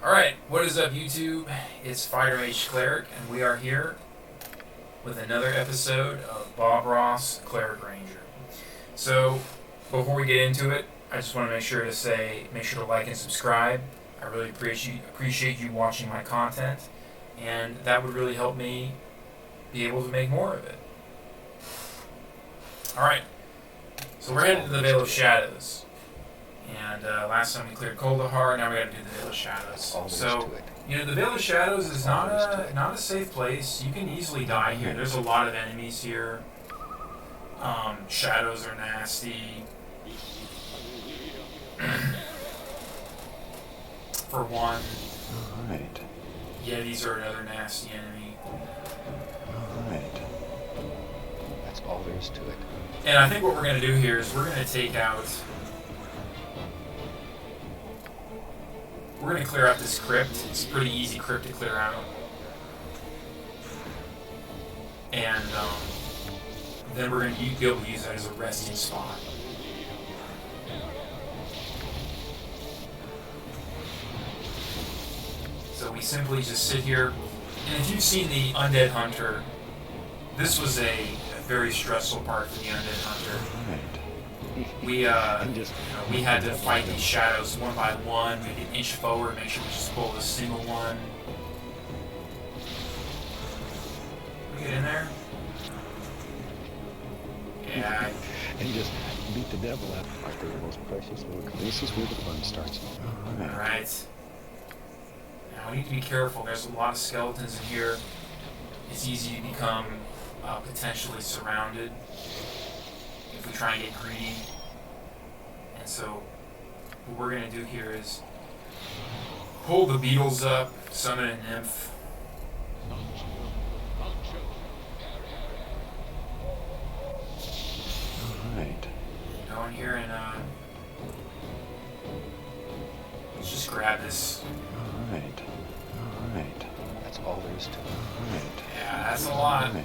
Alright, what is up YouTube? It's Fighter H Cleric, and we are here with another episode of Bob Ross Cleric Ranger. So, before we get into it, I just want to make sure to like and subscribe. I really appreciate you watching my content, and that would really help me be able to make more of it. Alright, so we're headed to the Vale of Shadows. And last time we cleared Koldahar, now we got to do the Vale of Shadows. So, you know, the Vale of Shadows is not a safe place. You can easily die here. There's a lot of enemies here. Shadows are nasty. For one. Alright. Yetis are another nasty enemy. Alright. That's all there is to it. And I think what we're going to do here is we're going to take out... We're going to clear out this crypt. It's a pretty easy crypt to clear out. And then we're going to be able to use that as a resting spot. So we simply just sit here. And if you've seen the Undead Hunter, this was a very stressful part for the Undead Hunter. We had to fight these shadows one by one. We had to inch forward, make sure we just pulled a single one. We get in there? Yeah. And just beat the devil out. After the most precious work. This is where the fun starts. Alright. Now we need to be careful. There's a lot of skeletons in here. It's easy to become potentially surrounded if we try and get greedy. And so what we're going to do here is pull the beetles up, summon a nymph. Alright. Go in here and let's just grab this. Alright. Alright. That's all there is to it. Alright. Yeah, that's a lot. Alright.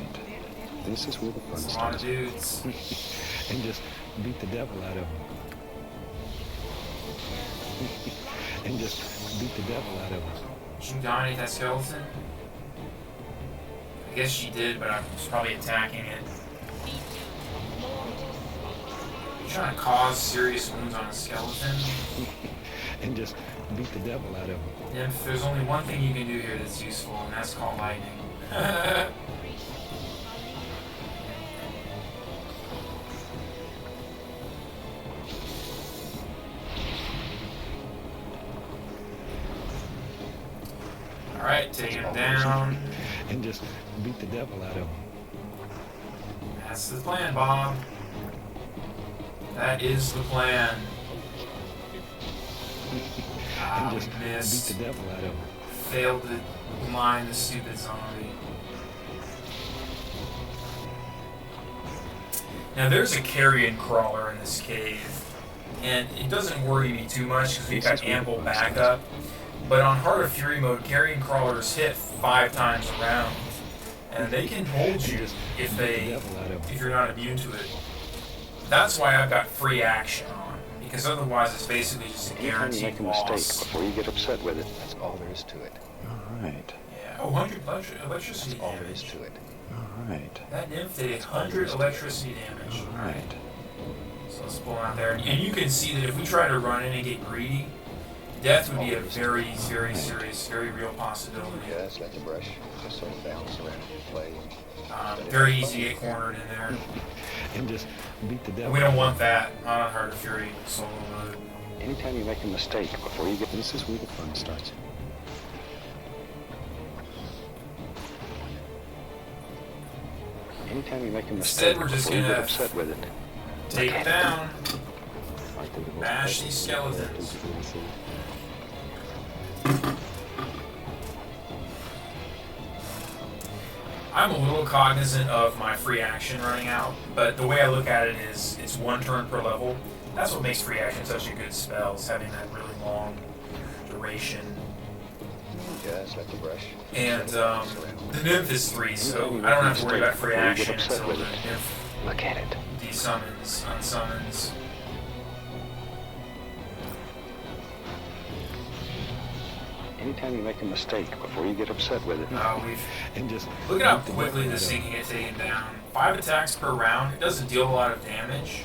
This is where the fun That's a starts. lot of dudes. And just beat the devil out of him. And just beat the devil out of him. Did she dominate that skeleton? I guess she did, but I was probably attacking it. You're trying to cause serious wounds on a skeleton? And just beat the devil out of him. Nymph, there's only one thing you can do here that's useful, and that's called lightning. Alright, take him down. And just beat the devil out of him. That's the plan, Bob. That is the plan. And just missed. beat the devil out of him. Failed to mine the stupid zombie. Now there's a carrion crawler in this cave, and it doesn't worry me too much because we've got ample backup. But on Heart of Fury mode, carrion crawlers hit 5 times around, and they can hold you if you're not immune to it. That's why I've got free action on, because otherwise it's basically just a guaranteed loss. Mistake before you get upset with it. That's all there is to it. Alright. Yeah. Oh, 100 electricity That's all there is damage. to it. Alright. That nymph did 100 electricity damage. Alright. So let's pull out there, and you can see that if we try to run in and get greedy, death would be a very, very serious, very real possibility. Yes, let the brush just sort of bounce around and play. Very easy to get cornered in there. And just beat the devil. And we don't want that. Not on Heart of Fury solo mode. Anytime you make a mistake before you get... This is where the fun starts. Anytime you make a mistake Instead, we're just before you gonna get upset with it. take it down. Bash these skeletons. I'm a little cognizant of my free action running out, but the way I look at it is it's 1 turn per level. That's what makes free action such a good spell, is having that really long duration. Yes, let the brush. And the nymph is 3, so I don't have to worry about free action until the nymph Look at it. desummons, unsummons. Anytime you make a mistake, before you get upset with it. And just Look at how quickly this thing can get taken down. 5 attacks per round. It doesn't deal a lot of damage,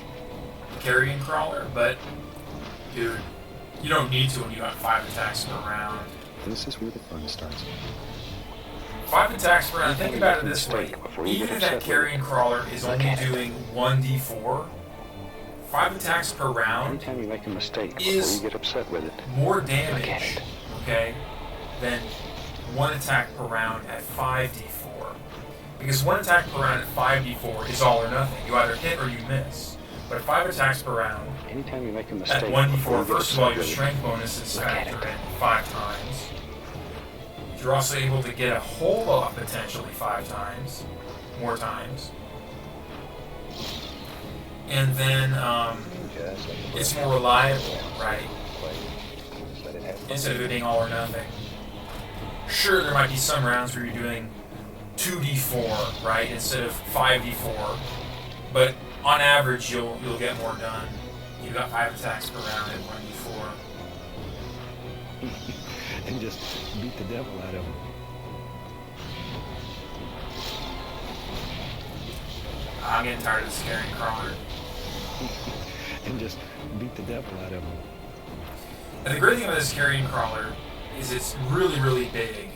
the carrion crawler, but dude, you don't need to when you got 5 attacks per round. This is where the fun starts. 5 attacks per round. Think about it this way. Even if that carrion crawler is only doing 1d4, 5 attacks per round Anytime you make a mistake, before is you get upset with it. more damage, okay, than 1 attack per round at 5d4. Because 1 attack per round at 5d4 is all or nothing. You either hit or you miss. But 5 attacks per round Anytime you make a mistake, at 1d4, first of all, your strength bonus is factored in 5 times. You're also able to get a hold off potentially 5 times, more times. And then it's more reliable, right? Instead of it being all or nothing. Sure, there might be some rounds where you're doing 2d4, right, instead of 5d4, but on average you'll get more done. You've got 5 attacks per round at 1d4. And just beat the devil out of him. I'm getting tired of this carrion crawler. And just beat the devil out of him. And the great thing about this carrion crawler is it's really, really big.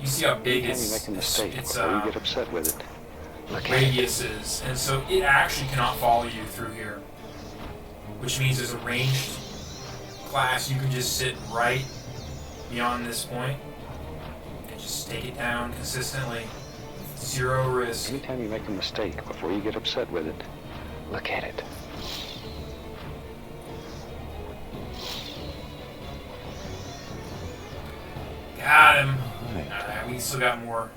You see how big Anytime you make a mistake, its before you get upset with it. radius is, and so it actually cannot follow you through here. Which means as a ranged class, you can just sit right beyond this point and just take it down consistently. 0 risk. Anytime you make a mistake, before you get upset with it, look at it. Got him. Alright. We still got more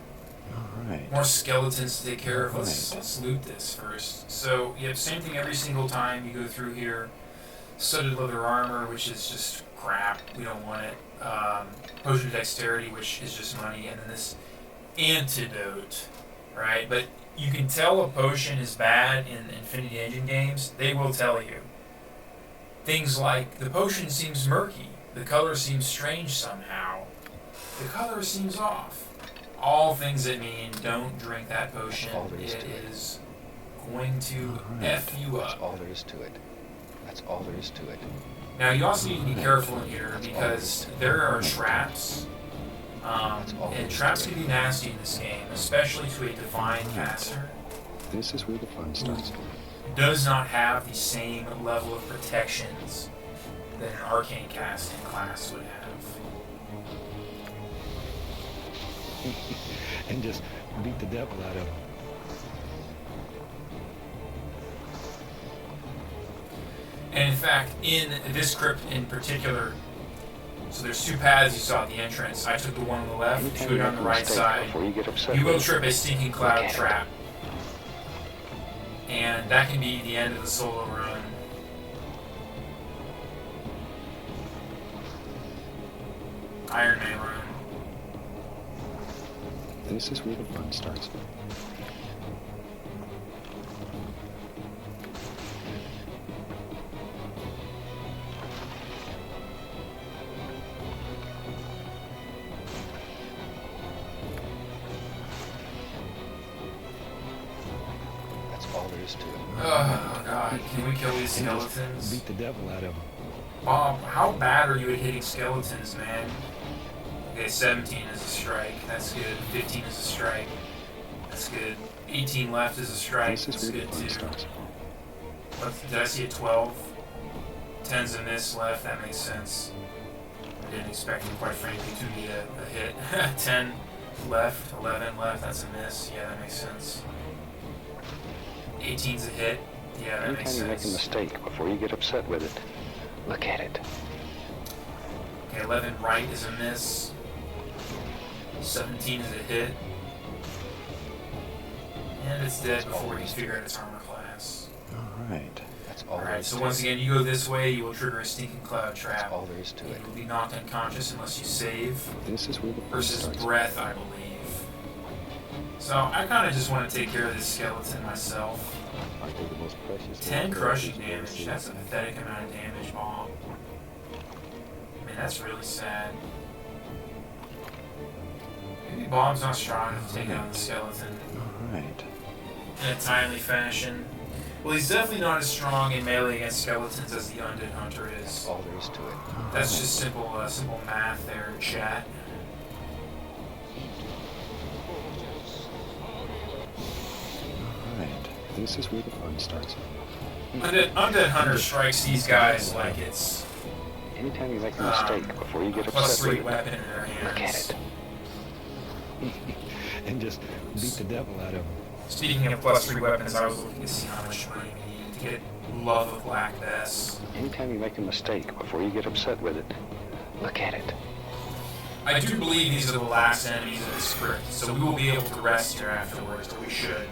Alright. more skeletons to take care of. Let's loot this first. So you have the same thing every single time you go through here. Studded leather armor, which is just crap. We don't want it. Potion of dexterity, which is just money, and then this antidote, right? But you can tell a potion is bad in Infinity Engine games. They will tell you. Things like, the potion seems murky. The color seems strange somehow. The color seems off. All things that mean don't drink that potion. It is going to F you That's up. all there is to it. That's all there is to it. Now you also need to be careful in here because there are traps. And traps can be nasty in this game, especially to a divine caster. This is where the fun starts. Does not have the same level of protections that an arcane casting class would have. And just beat the devil out of him. And in fact, in this crypt in particular, so there's 2 paths you saw at the entrance. I took the one on the left. If you go down the right side, Before you get upset you will with it. trip a stinking cloud trap. And that can be the end of the solo run. Ironman run. This is where the fun starts. That's all there is to it. Oh god, can we kill these skeletons? Beat the devil out of him. Bob, how bad are you at hitting skeletons, man? Okay, 17 is a strike. That's good. 15 is a strike. That's good. 18 left is a strike. This is That's where good the fun too. starts. Did I see a 12? 10's a miss left. That makes sense. I didn't expect it, quite frankly, to be a hit. 10 left. 11 left. That's a miss. Yeah, that makes sense. 18's a hit. Yeah, that makes Anytime you make a sense. mistake, before you get upset with it, look at it. Okay, 11 right is a miss. 17 is a hit. And it's dead before you figure out its armor class. Alright. That's all there Alright, is so to once it. again, you go this way, you will trigger a stinking cloud That's trap. all there is to it. You will be knocked unconscious unless you save. This is where the fun Versus starts. breath, I believe. So I kind of just want to take care of this skeleton myself. Aren't they the most precious? 10 little crushing creatures you've ever damage. seen? That's a pathetic amount of damage, Bob. I mean, that's really sad. Maybe Bob's not strong enough to take on the skeleton Alright. in a timely fashion. Well, he's definitely not as strong in melee against skeletons as the Undead Hunter is. All there is to it. That's just simple math there, chat. Alright. This is where the fun starts. Undead Hunter strikes these guys like it's Anytime you make a mistake before you get plus upset 3 with weapon in their it, hands. look at it. And just beat the devil out of him. Speaking of plus 3 weapons, I was looking to see how much money we need to get Love of Black Bess. Anytime you make a mistake before you get upset with it, look at it. I do believe these are the last enemies of the script, so we will be able to rest here afterwards, or we should.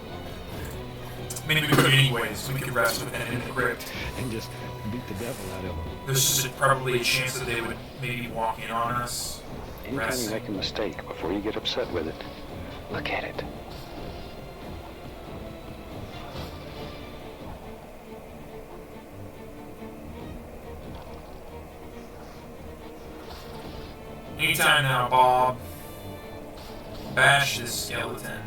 Maybe we could anyways, we could rest with them in the crypt. And just beat the devil out of him. There's just probably a chance that they would maybe walk in on us. Anytime you make a mistake before you get upset with it, look at it. Anytime now, Bob. Bash this skeleton.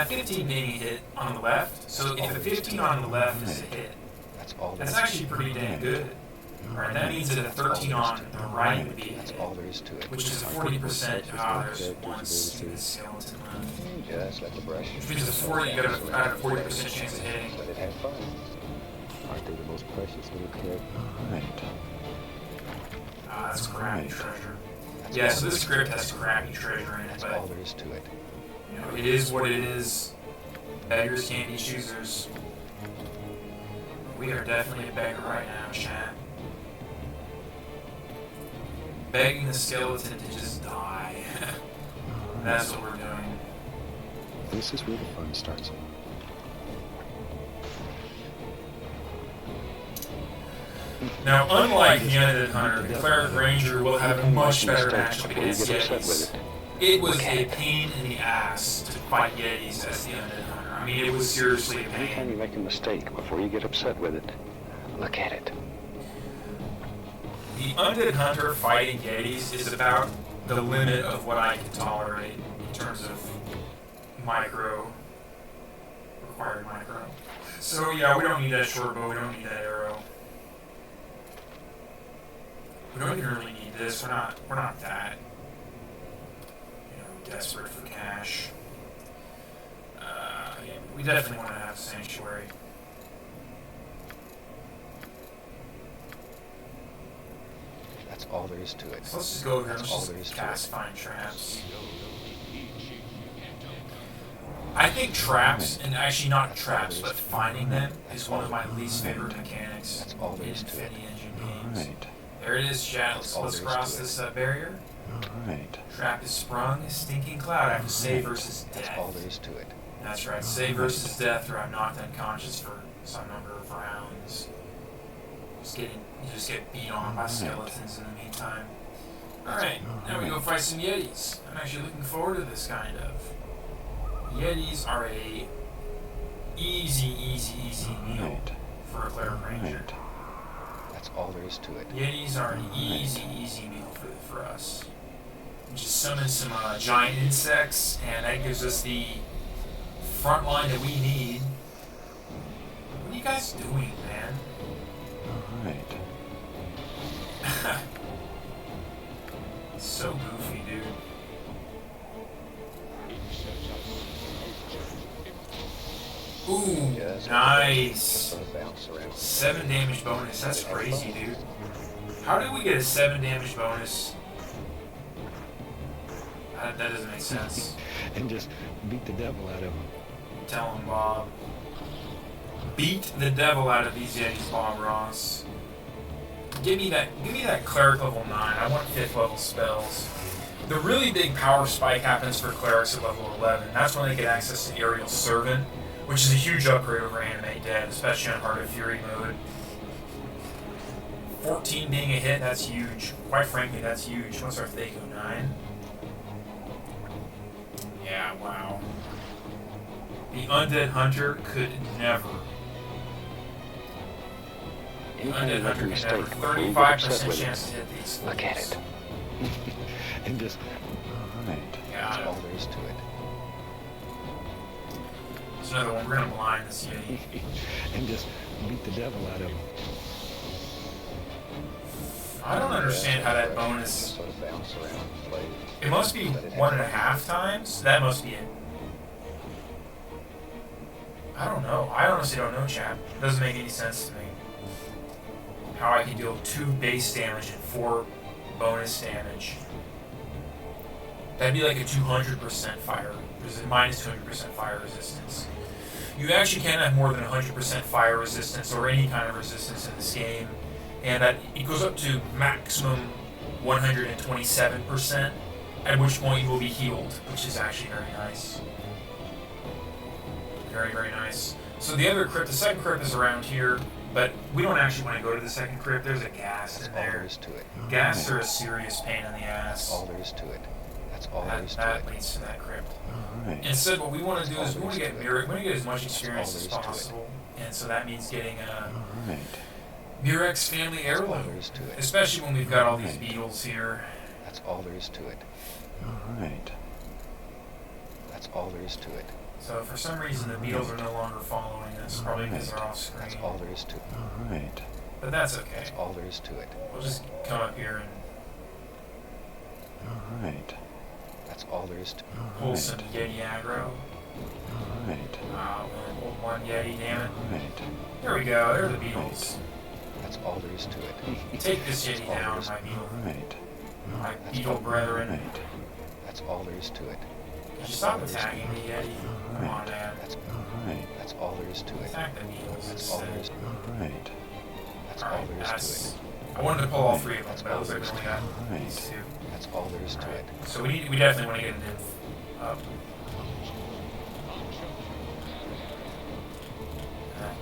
15 being a hit on the left, so if a 15 on the left is a hit, that's actually pretty dang good. Alright, that means that a 13 on the right would be a hit, which is a 40%. There's one stupid skeleton left. Yeah, that's like the brush. Which means you got a 40% chance of hitting. But it had fun. Aren't they the most precious little cleric? Alright. That's crappy treasure. Yeah, so this script has crappy treasure in it, That's but all there is to it. you know, it is what it is. Beggars can't be choosers. We are definitely a beggar right now, chat. Begging the skeleton to just die. That's what we're doing. This is where the fun starts. Now, unlike the Undead Hunter, the Cleric Ranger will have a much better matchup against Yetis. It was a pain in the ass to fight Yetis as the Undead Hunter. I mean, it was seriously a Anytime you pain. make a mistake before you get upset with it, look at it. The Undead Hunter fighting Yetis is about the limit of what I can tolerate in terms of required micro. So yeah, we don't need that short bow, we don't need that arrow. We don't even really need this. We're not that, desperate for cash. Yeah, we definitely want to have a sanctuary. That's all there is to it. So let's just go here and That's all there is just to it. cast Find Traps. I think traps, and actually not traps, but finding them is one of my least favorite mechanics That's all there in is to it. Infinity Engine games. Alright. There it is, chat. Let's all there is cross to it. this barrier. Alright. Trap is sprung. Stinking cloud. I have to save versus That's all death. there is to it. That's right. Save versus death, or I'm knocked unconscious for some number of rounds. You just get beat on by skeletons in the meantime. Alright, now we go fight some Yetis. I'm actually looking forward to this, kind of. Yetis are a easy meal Alright. for a Cleric Ranger. Alright. That's all there is to it. Yetis are an easy meal for us. We just summon some giant insects, and that gives us the front line that we need. What are you guys doing, man? Alright. So goofy, dude. Ooh, Yeah, that's nice. Sort of bounce around. 7 damage bonus. That's crazy, dude. How did we get a 7 damage bonus? That doesn't make sense. And just beat the devil out of him. Tell him, Bob. Beat the devil out of these Yetis, Bob Ross. Give me that cleric level 9. I want 5th level spells. The really big power spike happens for clerics at level 11. That's when they get access to Aerial Servant, which is a huge upgrade over Animate Dead, especially on Heart of Fury mode. 14 being a hit, that's huge. Quite frankly, that's huge. What's our Thaco 9? Yeah, wow. The Undead Hunter could never Undead make a Hunter can mistake have before you get upset 35% with it. chance to hit these Look at it. And just, Alright. that's Got all it. there is to it. There's another one. We're gonna blind this Yeti. And just beat the devil out of him. I don't understand how that bonus. Sort of bounce around and play. It must be 1.5 times. That must be it. I don't know. I honestly don't know, chap. It doesn't make any sense to me. How I can deal 2 base damage and 4 bonus damage. That'd be like a 200% fire. There's a minus 200% fire resistance. You actually can't have more than 100% fire resistance or any kind of resistance in this game. And that it goes up to maximum 127%, at which point you will be healed, which is actually very nice. Very, very nice. So the other crypt, the second crypt is around here, but we don't actually want to go to the second crypt. There's a ghast in That's all there there. is to it. Ghasts are a serious pain in the That's ass. all there is to it. That's all there is to That it. leads to that crypt. Alright. Instead, what we want to do is we want to get That's all there is to it. we want to get as much experience That's as all there is to it. possible, and so that means getting Alright. Murek's family That's all there heirloom, is to it. especially when we've got all these beetles here. That's all there is to it. Alright. That's all there is to it. So for some reason the beetles are no longer following us, probably because they're off That's screen. all there is to it. Alright. But that's okay. That's all there is to it. We'll just come up here and Alright. That's all there is to it. pull some Yeti aggro. Alright. Oh man, pulled one Yeti, damn it. Alright. There we go, there are the beetles. That's all there is to it. Take this Yeti down, my beetle. Alright. My beetle brethren. Alright. That's all there is to it. Could you stop attacking the Yeti? Come on, man. Alright. That's all there is to it. Attack the beetles That's all there is. instead. Alright. That's all Alright, there is that's... to it. I wanted to pull all 3 of them, but it looks like we only got these 2. That's all there is to Alright, it. so we definitely want to get a nymph up.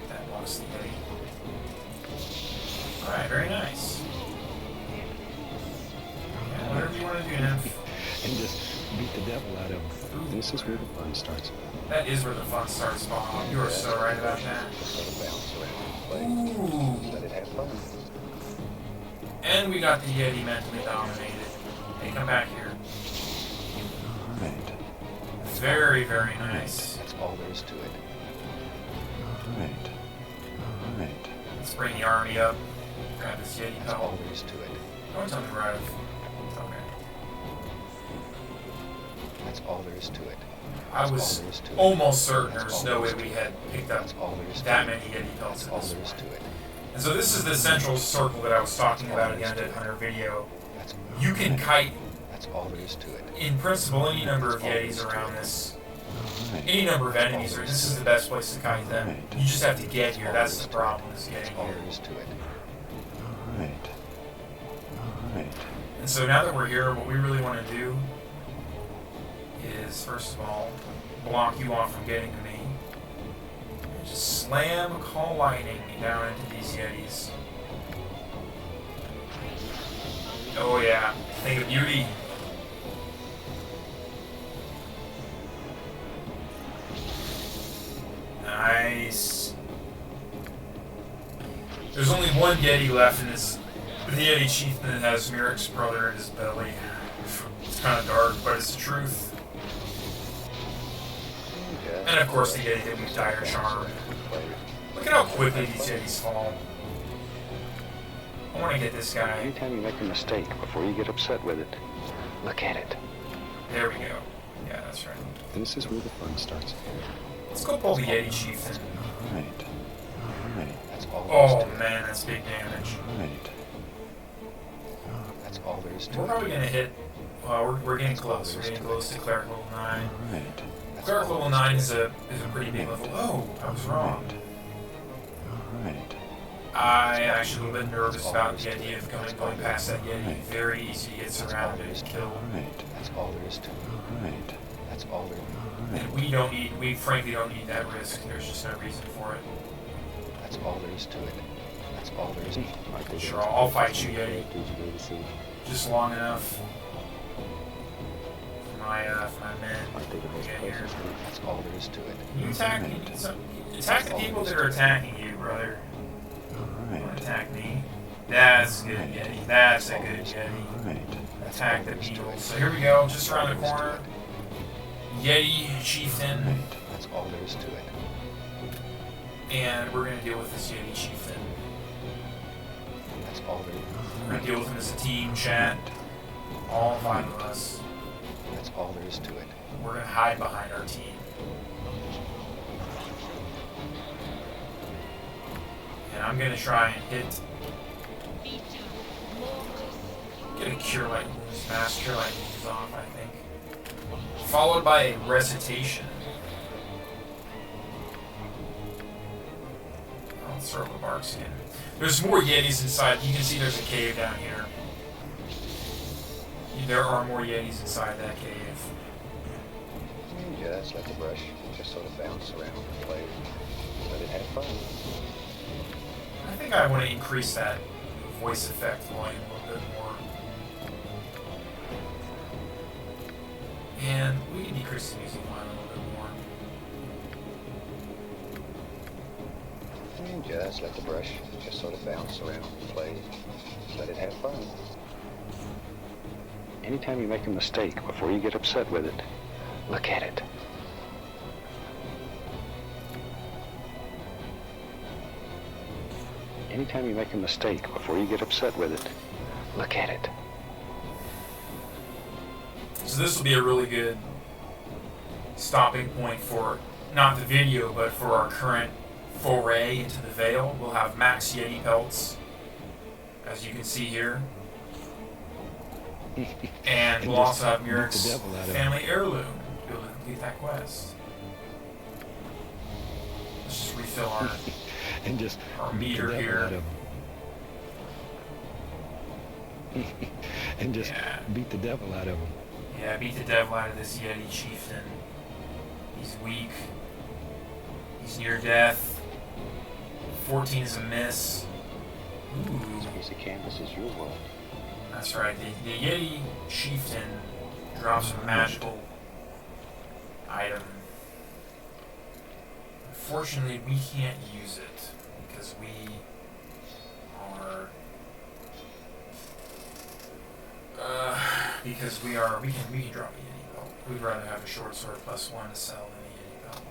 That blocks the Yeti. Alright, very nice. Yeah, whatever you want to do, nymph. And just beat the devil out of him. Ooh. This is where the fun starts. That is where the fun starts, Bob. You are so right about that. Just sort of bounce around and Ooh. play. Let it have fun. And we got the Yeti mentally dominated. Hey, come back here. Alright. Very, very nice. That's all there is to it. Alright. Alright. Let's bring the army up. Grab this Yeti That's all pelt. there is to it. Don't tell me where I've... Okay. That's all there is to it. I That's was all there is to it. almost certain That's there's all no there way is to we it. had picked up That's all there is to that it. many Yeti pelts That's at all this there is to point. it. And so this is the central circle that I was talking about in the Undead Hunter video. That's You can kite, That's all there is to it. in principle, any number of Yetis around this. Alright. Any number of enemies, or this is the best place to kite them. You just have to get here. That's the problem, is That's getting all here. there is to it. Alright. Alright. And so now that we're here, what we really want to do is, first of all, block you off from getting to me. And just slam Call Lightning down into these Yetis. Oh yeah, think of beauty. Nice. There's only one Yeti left in this. The Yeti chieftain that has Murek's brother in his belly. It's kind of dark, but it's the truth. And of course the Yeti that we've dire charmed. Look at how quickly these Yetis fall. I want to get this guy. Anytime you make a mistake, before you get upset with it, look at it. There we go. Yeah, that's right. This is where the fun starts. Let's go pull the Yeti chieftain. Alright. Alright. That's all there is Oh to it. man, that's big damage. Alright. That's all there is to We're it. probably gonna hit. Well, we're getting close. We're getting close to Cleric level 9. Alright. That's Cleric all level there 9 is is a pretty big level. Oh, I was wrong. Alright. I actually a little bit nervous about the idea of going past that Yeti. Very easy to get surrounded and killed. Alright. That's all there is to it. Alright. That's all there is. And we frankly don't need that risk. There's just no reason for it. That's all there is to it. That's all there is. Sure, I'll fight you, Yeti. Just long enough for my men to get here. That's all there is to it. You attack the people that are attacking you, brother. Alright. Attack attack me. That's good, Yeti. That's a good Yeti. Alright. Attack the beetle. So here we go, just around the corner. Yeti Chieftain. Right. That's all there is to it. And we're going to deal with this Yeti Chieftain. That's all there is. We're going to deal with him as a team, chat. All 5 of us. That's all there is to it. We're going to hide behind our team. And I'm going to try and hit... Get a Cure Light Wounds, Mass Cure Light Wounds off, I think. Followed by a Recitation. I'll throw the bark skin. There's more Yetis inside. You can see there's a cave down here. There are more Yetis inside that cave. Yeah, that's like a brush. Just sort of bounce around and play. Let it have fun. I think I want to increase that voice effect volume a little bit more. And we can decrease the music volume a little bit more. Yeah, that's like a brush. Just sort of bounce around and play. Let it have fun. Anytime you make a mistake, before you get upset with it, look at it. Anytime you make a mistake, before you get upset with it, look at it. So this will be a really good stopping point for, not the video, but for our current foray into the Vale. We'll have max Yeti pelts, as you can see here. And we'll also have Muric's family heirloom to be able to complete that quest. Let's just refill our, And just our meter here. And just Yeah. beat the devil out of him. Yeah, beat the devil out of this Yeti chieftain. He's weak. He's near death. 14 is a miss. Ooh. This piece of canvas is your world. That's right. The Yeti chieftain drops a magical item. Unfortunately, we can't use it because we are. We can drop a Yeti belt. We'd rather have a short sword +1 to sell than a Yeti belt.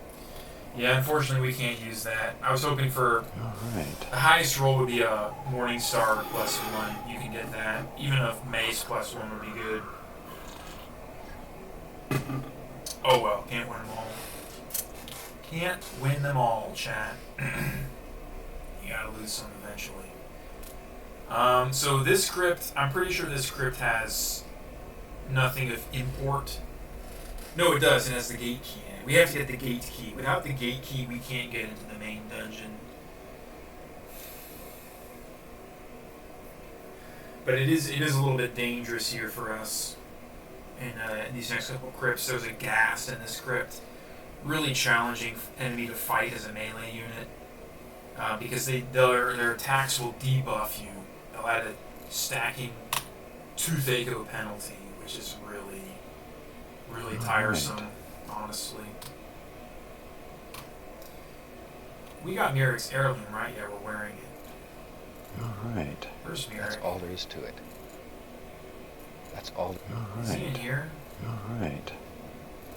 Yeah, unfortunately, we can't use that. I was hoping for Alright. the highest roll would be a Morning Star +1. You can get that. Even a Mace +1 would be good. Oh well, can't win them all. Can't win them all, chat. You gotta lose some eventually. So this crypt, I'm pretty sure this crypt has nothing of import. No, it does. It has the gate key in it. We have to get the gate key. Without the gate key, we can't get into the main dungeon. But it is a little bit dangerous here for us in these next couple crypts. There's a ghast in this crypt. Really challenging enemy to fight as a melee unit because their attacks will debuff you. They'll add a stacking toothache penalty, which is really tiresome, honestly. We got Muric's heirloom, right? Yeah, we're wearing it. Alright. Where's Muric? That's all there is to it. That's all. Is he in here? Alright.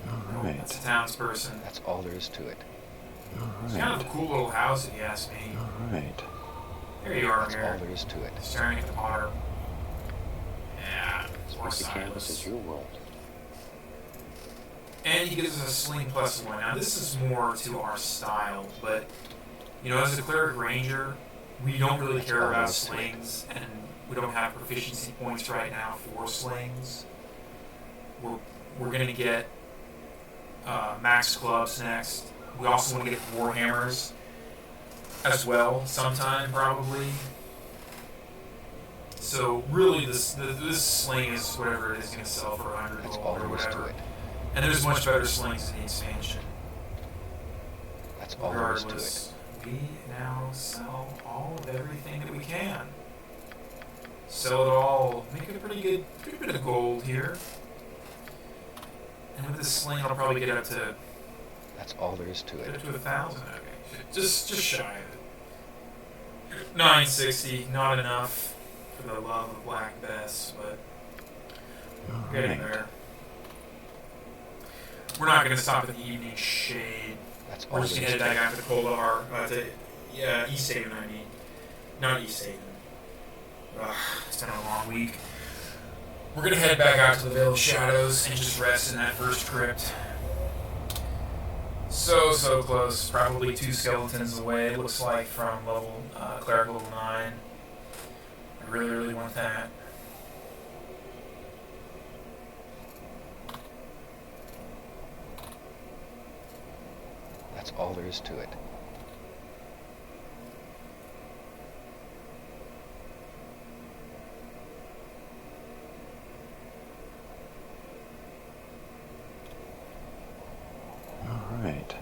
No, Alright. that's a townsperson. That's all there is to it. It's kind of a cool little house, if you ask me. Alright. There you are, That's all Muric. there is to it. Staring at the water. Yeah, This more piece of canvas is Silas. your world. And he gives us a sling +1. Now this is more to our style, but you know, as a cleric ranger, we don't really That's care all about there is to it. slings, and we don't have proficiency points right now for slings. We're gonna get max clubs next. We also want to get warhammers as well, sometime probably. So really, this sling is whatever it is going to sell for 100 That's gold all or there is to whatever. it. And there's much better slings in the expansion. That's all there is to it. Regardless, we now sell all of everything that we can. Sell it all, make a pretty bit of gold here. And with this sling, I'll probably get up to That's all there is to Get it. it to 1,000, okay. Just shy of it. 960, not enough for the love of Black Bess, but we're getting there. We're not going to stop at the evening shade. That's We're all just there going is to to head it. back out to Kolar, East Haven, I mean. Not East Haven. It's been a long week. We're going to head back out to the Vale of Shadows and just rest in that first crypt. So close. Probably 2 skeletons away, it looks like, from level Cleric level 9. I really want that. That's all there is to it. All right.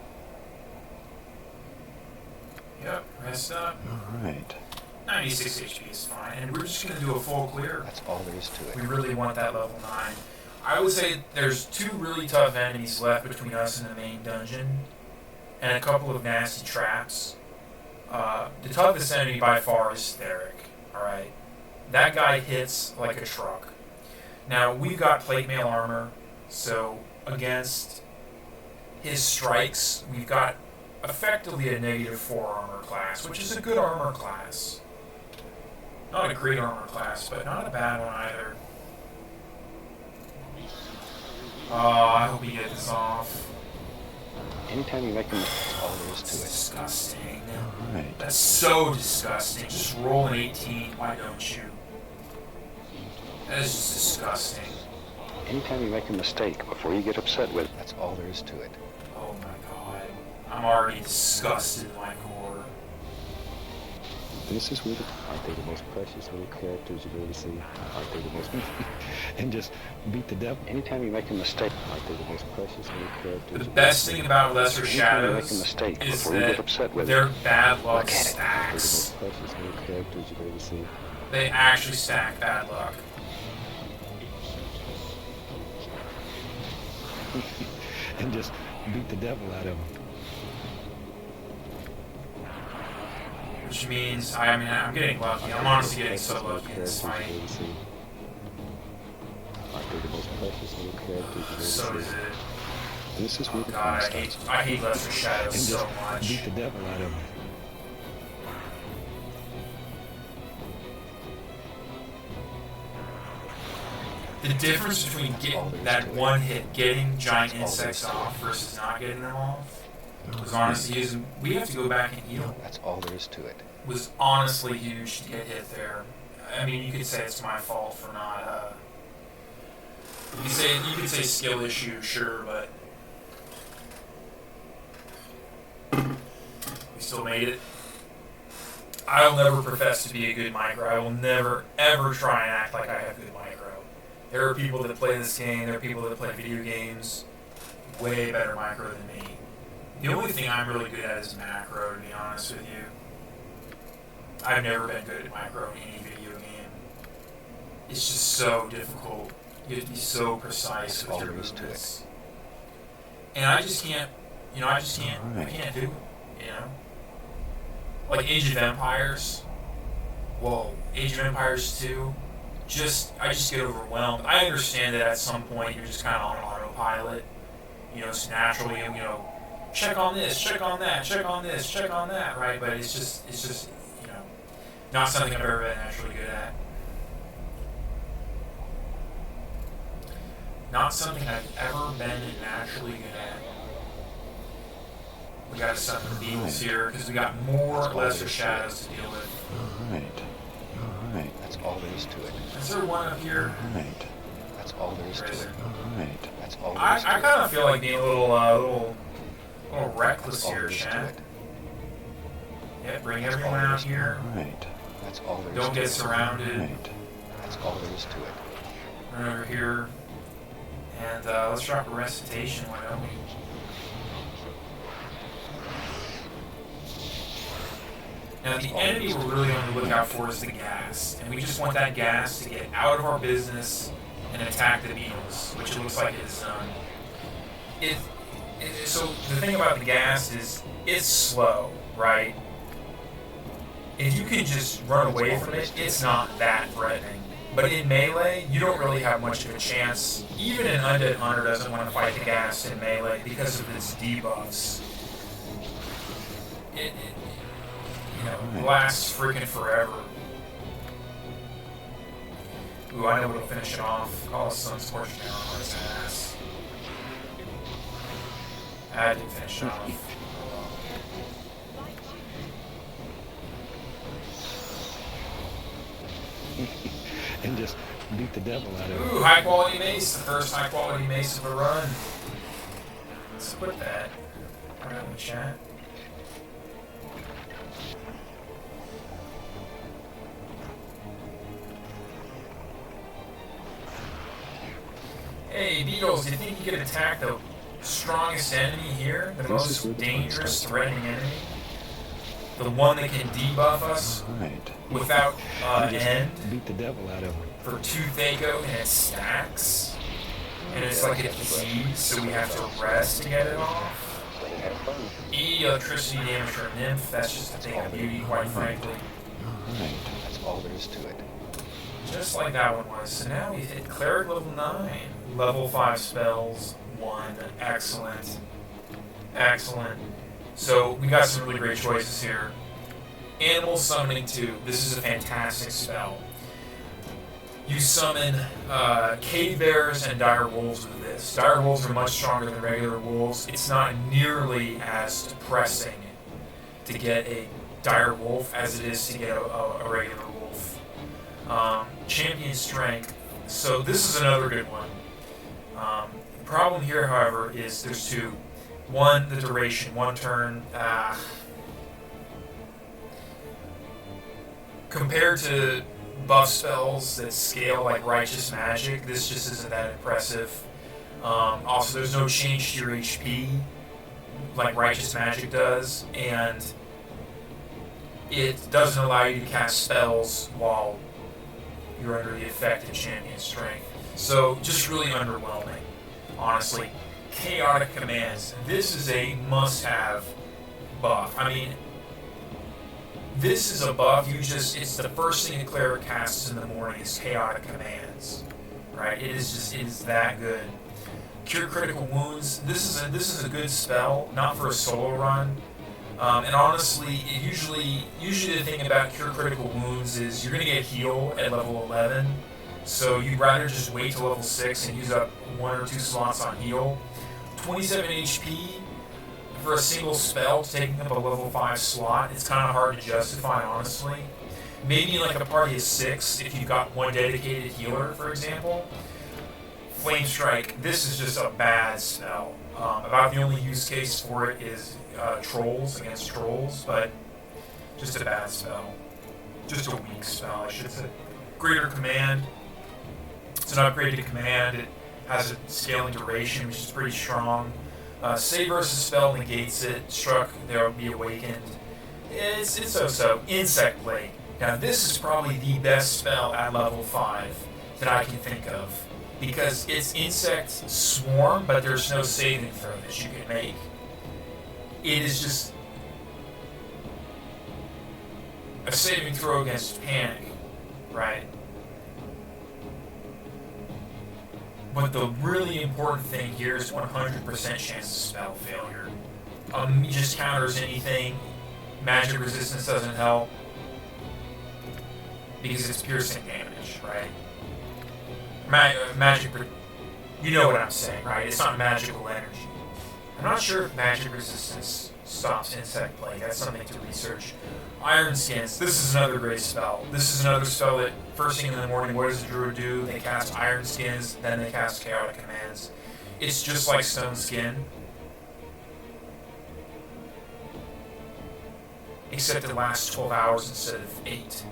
Yep, rest up. All right. 96 HP is fine, and we're just going to do a full clear. That's all there is to it. We really want that level 9. I would say there's 2 really tough enemies left between us and the main dungeon, and a couple of nasty traps. The toughest enemy by far is Cleric, alright? That guy hits like a truck. Now, we've got plate mail armor, so against his strikes, we've got effectively a -4 armor class, which is a good armor class. Not a great armor class, but not a bad one either. Oh, I hope we get this off. Anytime you make a mistake, that's all there is That's to it. disgusting. All right. That's so disgusting. Just roll an 18. Why don't you? That is just disgusting. Anytime you make a mistake, before you get upset with it, that's all there is to it. Oh my god. I'm already disgusted in my core. This is really, aren't they the most precious little characters you've ever seen? Aren't they the most, and just beat the devil. Anytime you make a mistake, aren't they the most precious little characters? The you've best ever thing seen? about Lesser Anytime you make a Shadows mistake, is before you get that upset with their it, bad luck look at it. Aren't they the stacks. most precious little characters you've ever seen? They actually stack bad luck. And just beat the devil out of them. Which means, I'm getting lucky. I'm honestly getting so lucky in this fight. Aren't they the most precious little characters you've ever So seen? is it. This is where Oh the god, fun starts. I hate Lesser Shadows And so just much. beat the devil out of them. The difference between that one hit, getting giant insects off versus not getting them off, was honestly using. We have to go back and heal. That's all there is to it. Was honestly huge to get hit there. I mean, you could say it's my fault for not. You could say skill issue, sure, but we still made it. I'll never profess to be a good micro. I will never ever try and act like I have good micro. There are people that play this game. There are people that play video games way better micro than me. The only thing I'm really good at is macro, to be honest with you. I've never been good at micro in any video game. It's just so difficult. You have to be so precise with your movements. And I just can't, I can't do it, Like Age of Empires. Whoa, Age of Empires 2. I just get overwhelmed. I understand that at some point you're just kind of on autopilot. So naturally, check on this, check on that, check on this, check on that, right? But it's just, not something I've ever been naturally good at. Not something I've ever been naturally good at. We gotta summon the beetles here, because we got more Lesser Shadows to deal with. Alright. Alright. That's all there is to it. Is there one up here? Alright. That's all there is to it. Alright. That's all there I is to it. kind of feel like being a little reckless That's all here, there is to Shan. it. Yeah, bring everyone out here. Alright. That's all there is Don't to get it. surrounded. Alright. That's all there is to it. Run over here. And let's drop a recitation, why don't we? Now, the enemy we're really on the lookout for is the gas, and we just want that gas to get out of our business and attack the beetles, which it looks like it is done. So the thing about the gas is it's slow, right? if you can just run away from it, it's not that threatening. But in melee, you don't really have much of a chance. Even an undead hunter doesn't want to fight the ghast in melee because of its debuffs. It lasts freaking forever. Ooh, I know what'll finish it off. Call a Sun's Torch down on his ass. That did finish it off. And just beat the devil out of it. Ooh, high quality mace. The first high quality mace of the run. Let's put that right in the chat. Hey, Beatles, do you think you could attack the strongest enemy here? The most dangerous, threatening enemy? The one that can debuff us without end? Beat the devil out of it. For 2 Thaco, and it stacks. And it's like a disease, so we have to rest to get it off. Electricity damage for a nymph, that's just a thing of beauty, quite frankly. That's all there is to it. Just like that one was. So now we've hit Cleric level 9. Level 5 spells, 1. Excellent. Excellent. So we got some really great choices here. Animal Summoning 2. This is a fantastic spell. You summon cave bears and dire wolves with this. Dire wolves are much stronger than regular wolves. It's not nearly as depressing to get a dire wolf as it is to get a regular wolf. Champion Strength. So this is another good one. The problem here, however, is there's 2. 1, the duration, 1 turn. Compared to buff spells that scale like Righteous Magic, this just isn't that impressive. Also, there's no change to your HP like Righteous Magic does, and it doesn't allow you to cast spells while you're under the effect of Champion Strength. So, just really underwhelming, honestly. Chaotic Commands. This is a must-have buff. I mean, this is a buff, it's the first thing a Cleric casts in the morning is Chaotic Commands. Right? It is that good. Cure Critical Wounds. This is a good spell, not for a solo run. And honestly, usually the thing about Cure Critical Wounds is you're going to get heal at level 11. So you'd rather just wait till level 6 and use up 1 or 2 slots on heal. 27 HP for a single spell taking up a level 5 slot, it's kind of hard to justify, honestly. Maybe like a party of 6 if you've got 1 dedicated healer, for example. Flame Strike, this is just a bad spell. About the only use case for it is trolls, against trolls, but just a bad spell. Just a weak spell, I should say. Greater Command. It's an upgraded command. It has a scaling duration, which is pretty strong. Save versus spell negates it. Struck, there will be awakened. It's so-so. Insect Blade. Now this is probably the best spell at level 5 that I can think of. Because it's Insect Swarm, but there's no saving throw that you can make. It is just a saving throw against panic, right? But the really important thing here is 100% chance of spell failure. It just counters anything. Magic resistance doesn't help because it's piercing damage, right? Magic, you know what I'm saying, right? It's not magical energy. I'm not sure if magic resistance stops Insect Plague. That's something to research. Iron Skins. This is another great spell. This is another spell that first thing in the morning, what does the Druid do? They cast Iron Skins, then they cast Chaotic Commands. It's just like Stone Skin, except it lasts 12 hours instead of 8.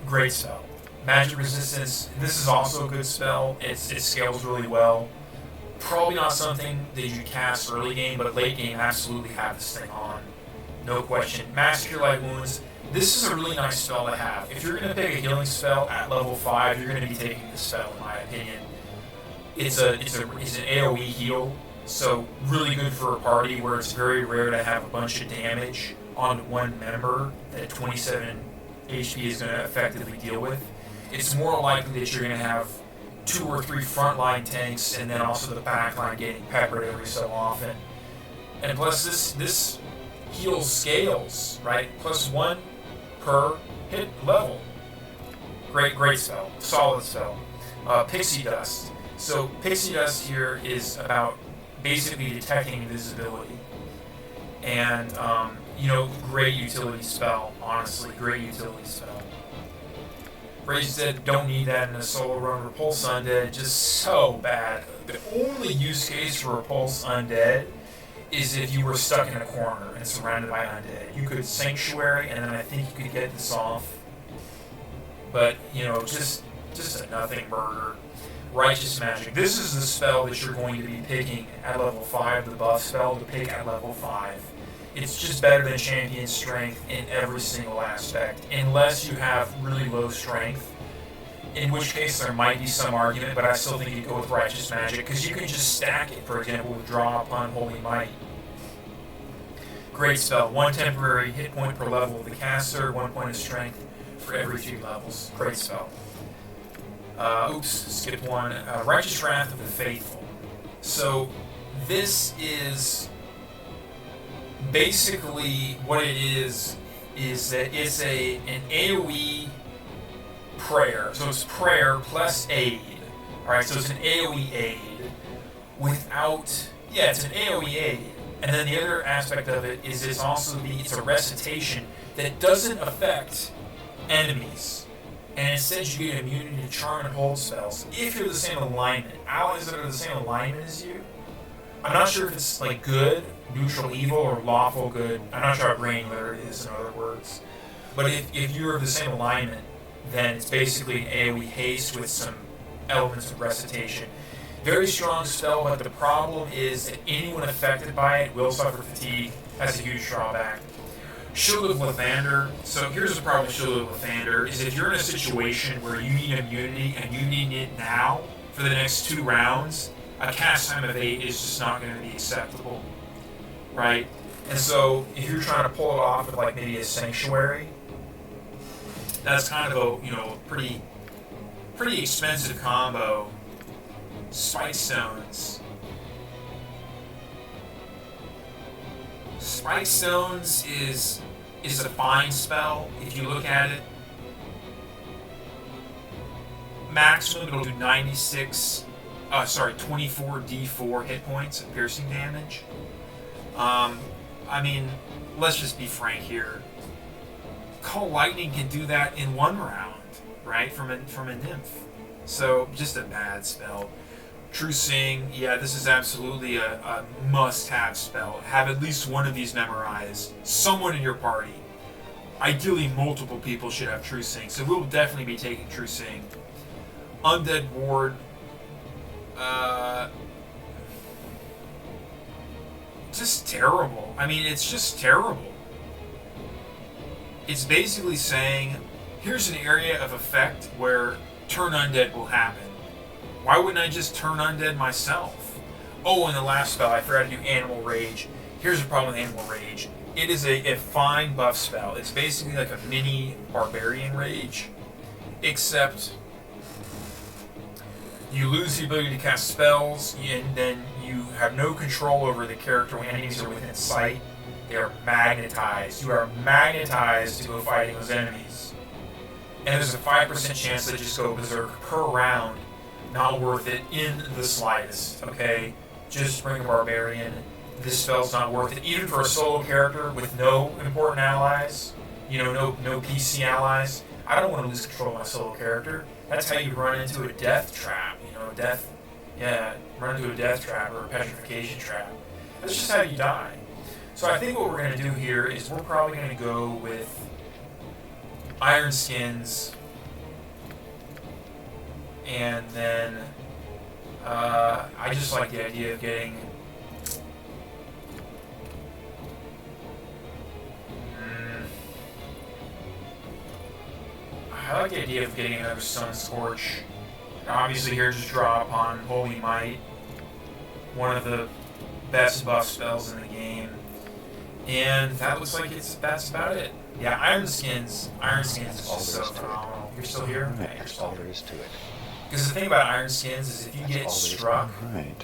Great spell. Magic Resistance, this is also a good spell. It scales really well. Probably not something that you cast early game, but late game, absolutely have this thing on. No question. Mass Cure Light Wounds, this is a really nice spell to have. If you're going to pick a healing spell at level 5, you're going to be taking this spell, in my opinion. It's an AoE heal, So really good for a party where it's very rare to have a bunch of damage on one member that 27 HP is going to effectively deal with. It's more likely that you're going to have 2 or 3 frontline tanks and then also the backline getting peppered every so often. And plus this heal scales, right? +1 per hit level. Great spell. Solid spell. Pixie Dust. So Pixie Dust here is about basically detecting invisibility. And, great utility spell. Honestly, great utility spell. Rage Dead don't need that in a solo run. Repulse Undead, just so bad. The only use case for Repulse Undead is if you were stuck in a corner and surrounded by undead. You could Sanctuary, and then I think you could get this off. But, just a nothing burger. Righteous Magic. This is the spell that you're going to be picking at level 5, the buff spell to pick at level 5. It's just better than Champion Strength in every single aspect, unless you have really low strength, in which case there might be some argument, but I still think you go with Righteous Magic, because you can just stack it, for example, with Draw Upon Holy Might. Great spell. 1 temporary hit point per level of the caster, 1 point of strength for every 3 levels. Great spell. Skipped one. Righteous Wrath of the Faithful. So this is basically what it is that it's an AoE prayer. So it's prayer plus aid. Alright, so it's an AoE aid it's an AoE aid. And then the other aspect of it is it's a recitation that doesn't affect enemies. And instead you get immunity to charm and hold spells if you're the same alignment. Allies that are the same alignment as you, I'm not sure if it's like good, neutral evil, or lawful good. I'm not sure how granular it is, in other words. But if you're of the same alignment, then it's basically an AoE haste with some elements of recitation. Very strong spell, but the problem is that anyone affected by it will suffer fatigue. That's a huge drawback. Shield of Lathander. So here's the problem with Shield of Lathander, is if you're in a situation where you need immunity and you need it now for the next 2 rounds, a cast time of 8 is just not going to be acceptable, right? And so if you're trying to pull it off with like maybe a Sanctuary, that's kind of a pretty expensive combo. Spike Stones. Spike Stones is a fine spell if you look at it. Maximum it'll do 24 D4 hit points of piercing damage. Let's just be frank here. Call Lightning can do that in 1 round, right? From a nymph. So just a bad spell. True Sing, this is absolutely a must-have spell. Have at least one of these memorized. Someone in your party. Ideally, multiple people should have True Sing, so we'll definitely be taking True Sing. Undead Ward. Just terrible. It's just terrible. It's basically saying, here's an area of effect where turn undead will happen. Why wouldn't I just turn undead myself? Oh, and the last spell, I forgot to do Animal Rage. Here's the problem with Animal Rage. It is a fine buff spell. It's basically like a mini Barbarian Rage, except you lose the ability to cast spells, and then you have no control over the character when enemies are within sight. They are magnetized. You are magnetized to go fighting those enemies. And there's a 5% chance they just go berserk per round. Not worth it in the slightest, okay? Just bring a Barbarian. This spell's not worth it. Even for a solo character with no important allies, no PC allies, I don't want to lose control of my solo character. That's how you run into a death trap, run into a death trap or a petrification trap. That's just how you die. So I think what we're going to do here is we're probably going to go with Iron Skins, and then I just like the idea of getting another Sun Scorch. Obviously here, just draw upon Holy Might, one of the best buff spells in the game. And that looks like that's about it. Yeah, Iron Skins is just so phenomenal. You're still here? Right. Yeah, you're That's still all here. there is to it. Because the thing about Iron Skins is if you get struck, Right.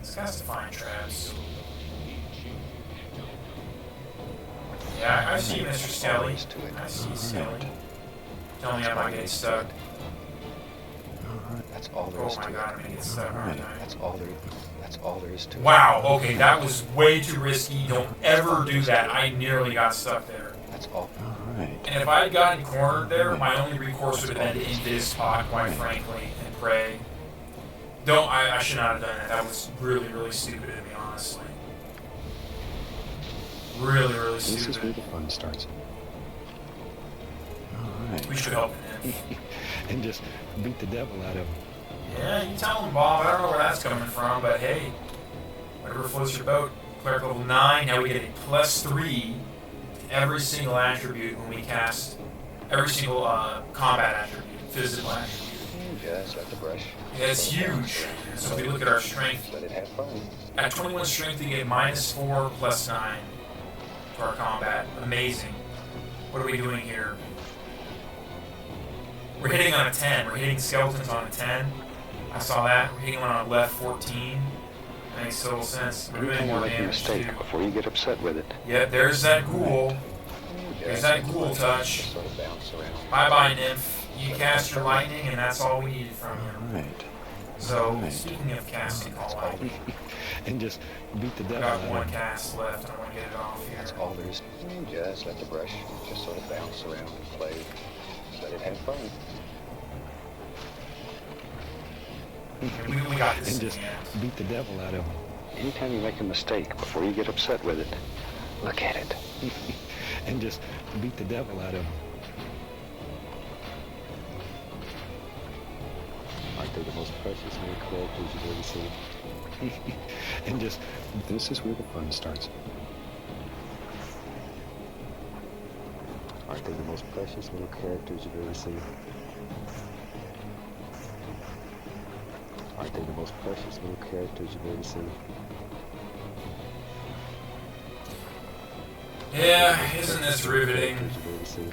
it's got to find traps. Yeah, I see you, Mr. Skelly. I see you, Skelly. Tell me I'm not getting stuck. That's all there Oh is to my it. god, I'm gonna get stuck, aren't I? That's all there is to it. Wow, okay, that was way too risky. Don't ever do that. I nearly got stuck there. That's all. Right. And if I had gotten cornered there, my only recourse would have been to invis spot, quite frankly, and pray. I should not have done that. That was really, really stupid of me, honestly. Really, really This is where stupid. the fun starts. Right. We should help him. And just beat the devil out of him. Yeah, you tell him, Bob. I don't know where that's coming from, but hey, whatever floats your boat. Cleric level 9, now we get a +3 to every single attribute when we cast every single combat attribute, physical attribute. Just let the brush. Yeah, it's huge. So if we look at our strength, Let it have fun. at 21 strength, we get -4 +9 to our combat. Amazing. What are we doing here? We're hitting on a 10. We're hitting skeletons on a 10. I saw that. We're hitting one on a left 14. That makes total sense. We're doing Anytime you more make a damage mistake too. before you get upset with it. Yep, there's that ghoul. There's that ghoul touch. Just sort of bounce around. Bye-bye, Nymph. You cast your lightning, and that's all we needed from you. Right. So, speaking of casting all out, And just beat the I devil got out one of him. cast left, and I want to get it off here. That's all there is. Just let the brush just sort of bounce around and play. Let it have fun. We got this. And just in the end. beat the devil out of him. Anytime you make a mistake before you get upset with it, look at it. And just beat the devil out of him. Aren't they the most precious little characters you've ever seen? And just, this is where the fun starts. Aren't they the most precious little characters you've ever seen? Aren't they the most precious little characters you've ever seen? Yeah, isn't this riveting? Characters you've ever seen?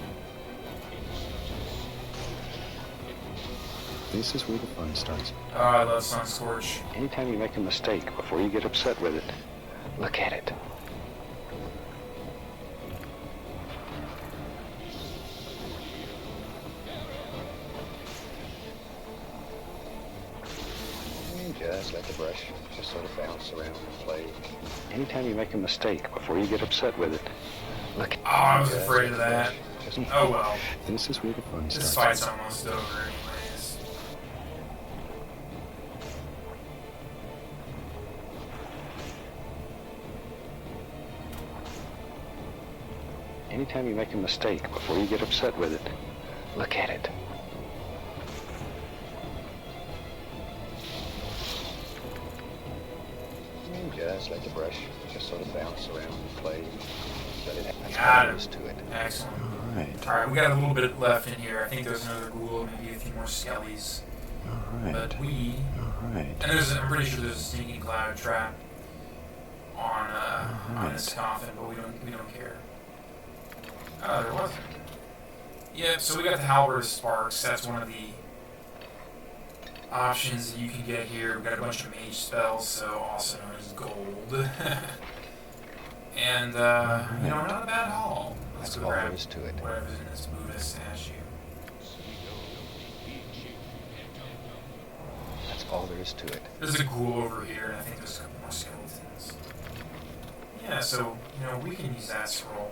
This is where the fun starts. Oh, I love Sun Scorch. Anytime you make a mistake before you get upset with it, look at it. Just let the brush just sort of bounce around and play. Anytime you make a mistake before you get upset with it, look. Oh, I was afraid of that. Oh well. This is where the fun This starts. fight's almost over anyways. Anytime you make a mistake before you get upset with it, look at it. Just let the brush just sort of bounce around and play. Let it have Got colors it. to it. Excellent. Right. Alright, we got a little bit left in here. I think there's another ghoul, maybe a few more skellies. All right. But we... All right. And I'm pretty sure there's a stinking cloud trap on this coffin, but we don't care. Oh, there wasn't. Yeah, so we got the Halberd of Sparks. That's one of the options that you can get here. We've got a bunch of mage spells, so also known as gold. And, not a bad haul. Let's That's go all grab there is to it. whatever's in this Buddha statue. That's all there is to it. There's a ghoul over here, and I think there's a couple more skeletons. Yeah, so, we can use that scroll.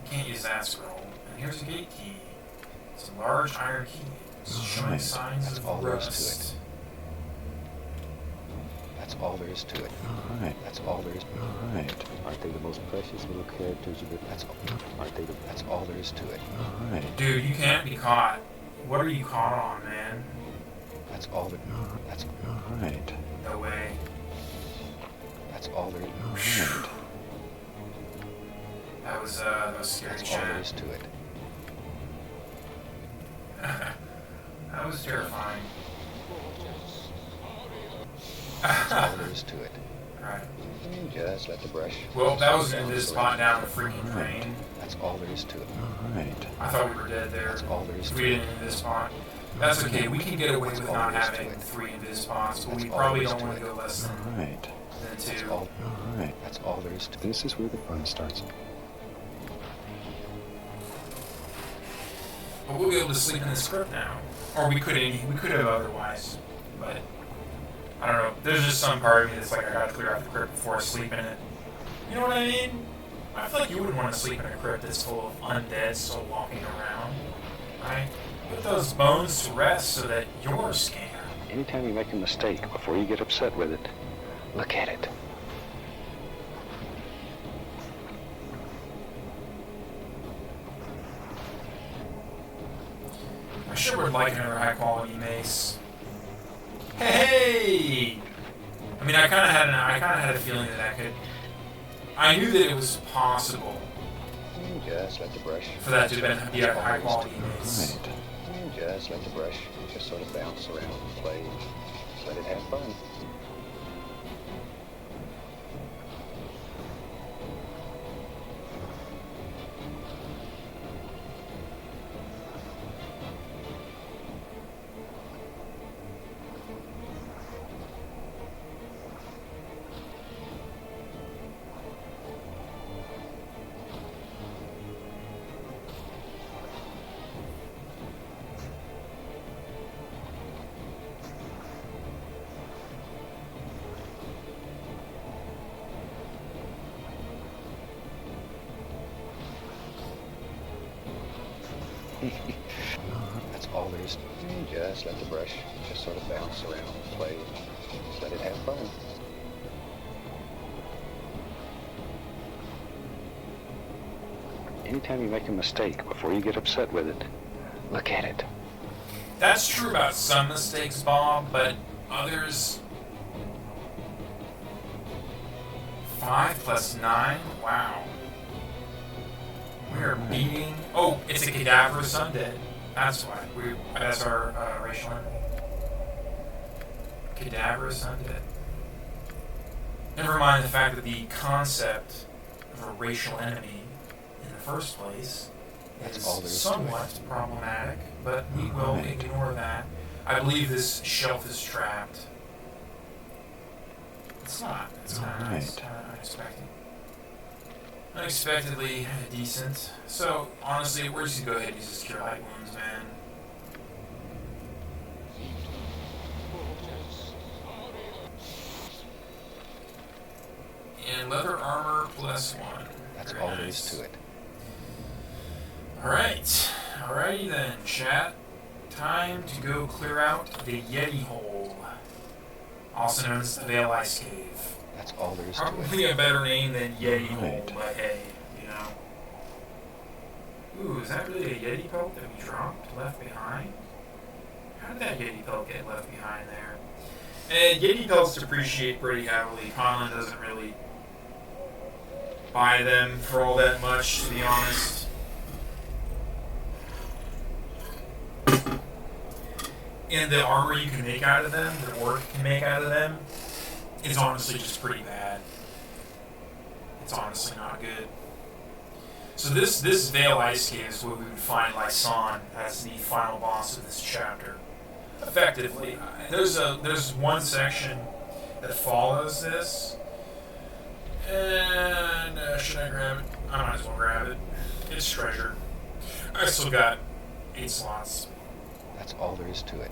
We can't use that scroll. And here's a gate key. It's a large iron key. It's showing Alright. signs That's of all there is to rust. That's all there is to it. All right. That's all there is. All right. Aren't they the most precious little characters you've ever? That's all there is to it. All right. Dude, you can't be caught. What are you caught on, man? That's all there. That's All right. No way. that's all there. All right. That was scary That's all there shit. is to it. That was terrifying. That's all there is to it. Right. Just let the brush. Well, that was in this spot down the freaking drain. That's all there is to it. Alright. I thought we were dead there. That's all there is If to we it. didn't in this spot. That's okay. We can get away with not having 3 invis spots, but we probably don't want to go less than Alright. 2. Alright. That's all there is to it. This is where the fun starts. But we'll be able to sleep in this crypt now. Or we could have otherwise. But I don't know. There's just some part of me that's like, I gotta clear out the crypt before I sleep in it. You know what I mean? I feel like you wouldn't want to sleep in a crypt that's full of undead still walking around. Right? Put those bones to rest so that yours can. Anytime you make a mistake, before you get upset with it, look at it. I sure would like another high quality mace. Hey! I mean, I kind of had a feeling that I knew that it was possible Just let the brush. for that to be a high quality mace. Alright. Just let the brush just sort of bounce around and play. Just let it have fun. That's all there is to it. Just let the brush just sort of bounce around and play. Just let it have fun. Anytime you make a mistake, before you get upset with it, look at it. That's true about some mistakes, Bob, but others... 5 plus 9? Wow. We are beating... Oh, it's a cadaverous undead. That's why. That's our racial enemy. Cadaverous undead. Never mind the fact that the concept of a racial enemy in the first place is somewhat problematic, but we will ignore that. I believe this shelf is trapped. It's not. It's kind of nice. Unexpected. Unexpectedly decent. So, honestly, we're just gonna go ahead and use this cure light wounds, man. And leather armor plus 1. That's Very all there nice. is to it. Alright. Alrighty then, chat. Time to go clear out the Yeti hole. Also known as the Vale Ice Cave. That's all there is to it. Probably a better name than Yeti hole, Right. but hey, you know. Ooh, is that really a Yeti pelt that we dropped, left behind? How did that Yeti pelt get left behind there? And Yeti pelts depreciate pretty heavily. Conlon doesn't really buy them for all that much, to be honest. And the armor you can make out of them, the orc can make out of them, is honestly just pretty bad. It's honestly not good. So this Vale Ice Cave is where we would find Lyson as the final boss of this chapter. Effectively, there's one section that follows this, and should I grab it? I might as well grab it. It's treasure. I still got 8 slots. That's all there is to it.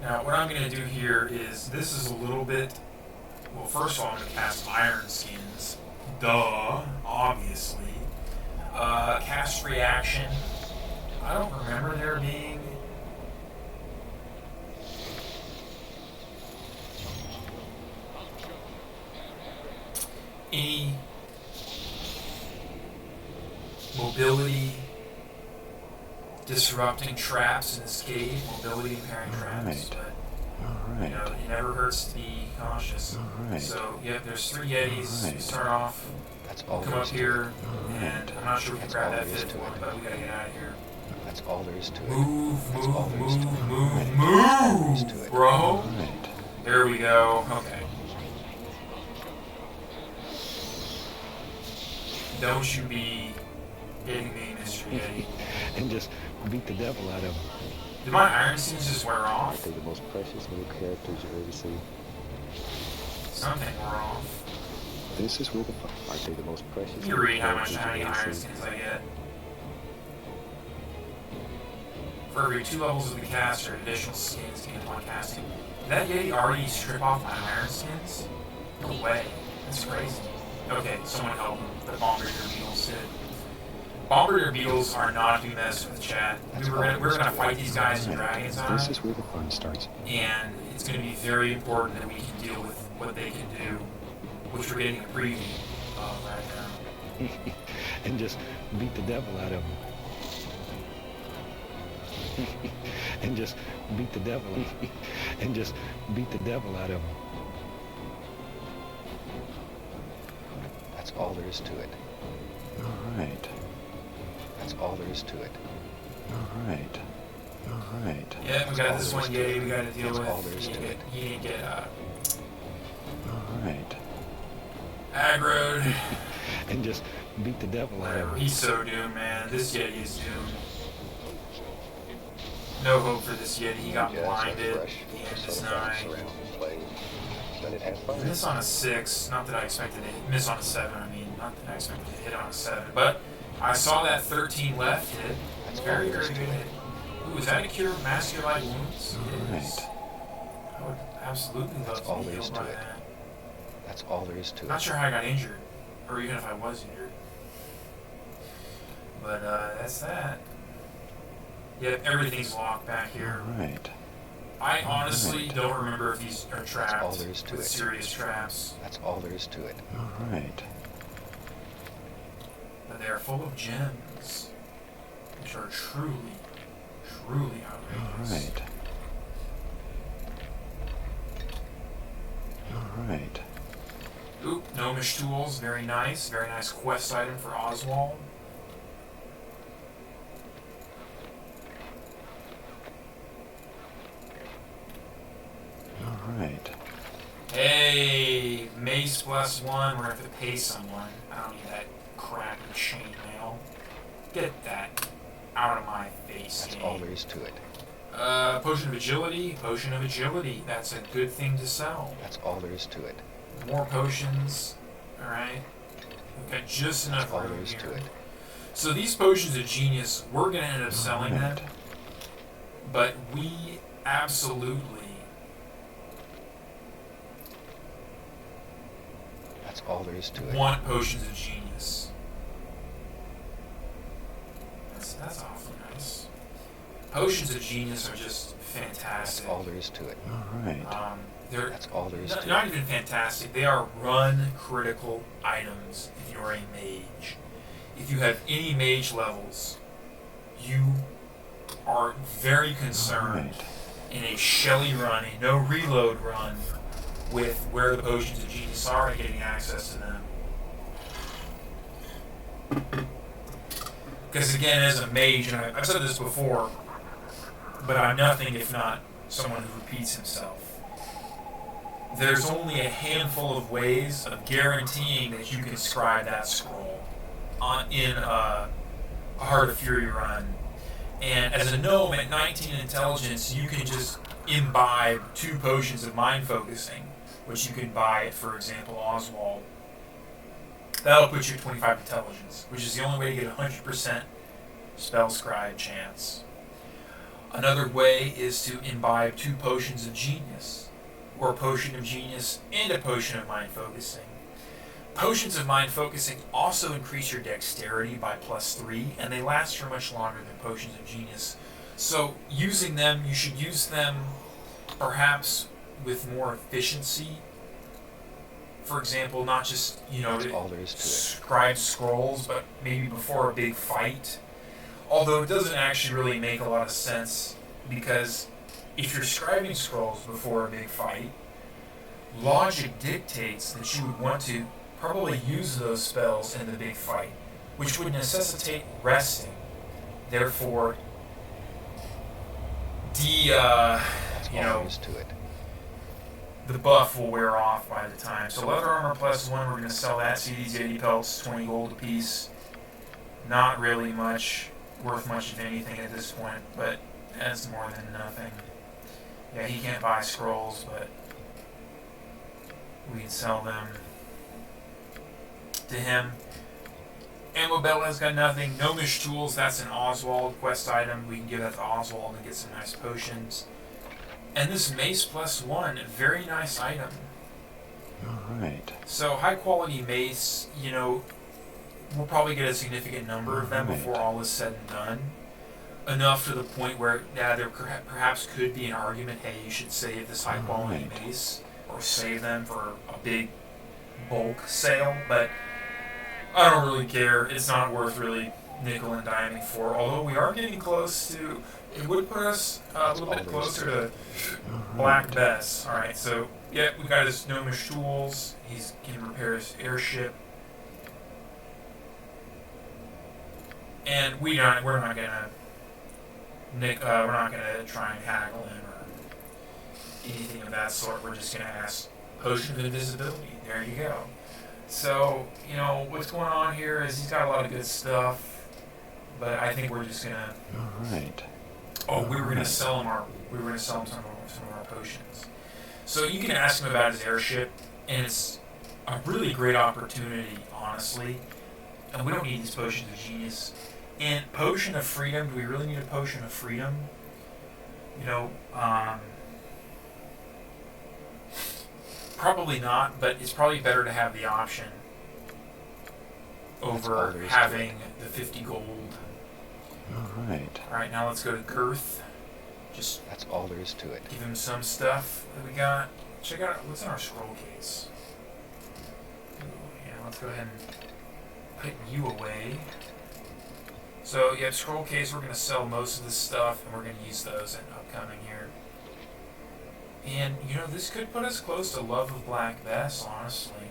Now, what I'm going to do here is, this is a little bit, well, first of all, I'm going to cast Iron Skins. Duh, obviously. Cast Reaction. I don't remember there being... any mobility disrupting traps in this cave, mobility impairing traps, but you know, it never hurts to be cautious. So, yep, there's 3 Yetis. We start off, That's all come there up is to here, it. and I'm not sure we can That's grab all that there is 5th to one, it. but we gotta get out of here. That's all there is to it. Move, That's all move, there is to move, it. move, That's all there is to move, it. bro. There we go. Okay. don't you be hitting me, Mr. Yeti. And just beat the devil out of them. Did my iron skins just wear Aren't off? they the most precious little characters you've ever seen? Something wore off. This is where the fun. Aren't they the most precious You little read how many characters you've ever iron seen? skins I get. For every 2 levels of the caster, additional skins gained upon casting. Did that Yeti already strip off my iron skins? No way. That's crazy. Okay, someone help him. The bombardier beetles did. Bombardier beetles are not to be messed with, chat. We're gonna fight these guys in Dragon's Eye, This is where the fun starts. and it's gonna be very important that we can deal with what they can do, which we're getting a preview of right now. And just beat the devil out of them. And just beat the devil out. And just beat the devil out of them. That's all there is to it. Alright. That's all there is to it. Alright. Alright. Yeah, we got this one Yeti we gotta deal That's all there with. is to it. He didn't get Alright. aggroed. And just beat the devil out of Whatever. them. He's so doomed, man. This Yeti is doomed. No hope for this Yeti. He got blinded. The end is nigh. Miss on a 6. Not that I expected to miss on a 7. I mean, not that I expected to hit on a 7. But I saw that 13 left hit. It's very, very good hit. Ooh, is that a cure of masculine wounds? It is. I would absolutely love all to be there is healed to by it. that. That's all there is to it. Not sure how I got injured, or even if I was injured. But that's that. Yep, everything's locked back here. Alright. I honestly don't remember if these are trapped all there is to with it. serious traps, That's all there is to it. Alright. but they are full of gems, which are truly, truly outrageous. Alright. Alright. Oop, gnomish tools, very nice quest item for Oswald. Alright. Hey, mace +1, we're gonna have to pay someone. I don't need that crappy chainmail. Get that out of my face. That's game. all there is to it. Potion of agility. That's a good thing to sell. That's all there is to it. More potions. Alright. We've got just enough That's all room there is here. to it. So these potions of genius, we're gonna end up selling them. But we absolutely That's all there is to it. want potions of genius. That's awfully nice. Potions of genius are just fantastic. That's all there is to it. Alright. They're That's all there is to not it. even fantastic. They are run critical items if you're a mage. If you have any mage levels, you are very concerned Alright. in a SHEL1I run, a no reload run, with where the potions of genius are and getting access to them. Because again, as a mage, and I've said this before, but I'm nothing if not someone who repeats himself. There's only a handful of ways of guaranteeing that you can scribe that scroll in a Heart of Fury run. And as a gnome at 19 intelligence, you can just imbibe 2 potions of mind focusing, which you can buy at, for example, Oswald. That'll put you at 25 intelligence, which is the only way to get 100% spell scribe chance. Another way is to imbibe 2 potions of genius, or a potion of genius and a potion of mind focusing. Potions of mind focusing also increase your dexterity by +3, and they last for much longer than potions of genius. So using them, you should use them perhaps with more efficiency. For example, not just, That's all there is to it. scribe scrolls, but maybe before a big fight. Although it doesn't actually really make a lot of sense, because if you're scribing scrolls before a big fight, logic dictates that you would want to probably use those spells in the big fight, which would necessitate resting. Therefore, That's all there is to it. the buff will wear off by the time. So leather armor +1, we're going to sell that. See these 80 pelts, 20 gold a piece. Not really much, worth much of anything at this point, but that's more than nothing. Yeah, he can't buy scrolls, but we can sell them to him. Ammo belt has got nothing. Gnomish tools, that's an Oswald quest item. We can give that to Oswald and get some nice potions. And this mace +1, very nice item. Alright. So high quality mace, you know, we'll probably get a significant number of them before all is said and done. Enough to the point where, yeah, there perhaps could be an argument, hey, you should save this high quality mace, or save them for a big bulk sale, but I don't really care. It's not worth really nickel and diming for, although we are getting close to, it would put us a little bit closer to Black Bess. Alright, so, yeah, we got his gnomish tools, he can repair his airship, and we're not gonna try and haggle him or anything of that sort. We're just gonna ask Potion of Invisibility. There you go. So, you know, what's going on here is he's got a lot of good stuff, but I think we're just gonna. Alright. Oh, we were gonna sell him some of our potions. So you can ask him about his airship, and it's a really great opportunity, honestly. And we don't need these potions of genius. And Potion of Freedom, do we really need a Potion of Freedom? You know, probably not, but it's probably better to have the option over having the 50 gold. Alright. Alright, now let's go to Girth. Just That's all there is to it. give him some stuff that we got. Check out what's in our scroll case. Ooh, yeah, let's go ahead and put you away. So, yeah, scroll case, we're going to sell most of this stuff, and we're going to use those in upcoming here. And, you know, this could put us close to Love of Black Bess, honestly.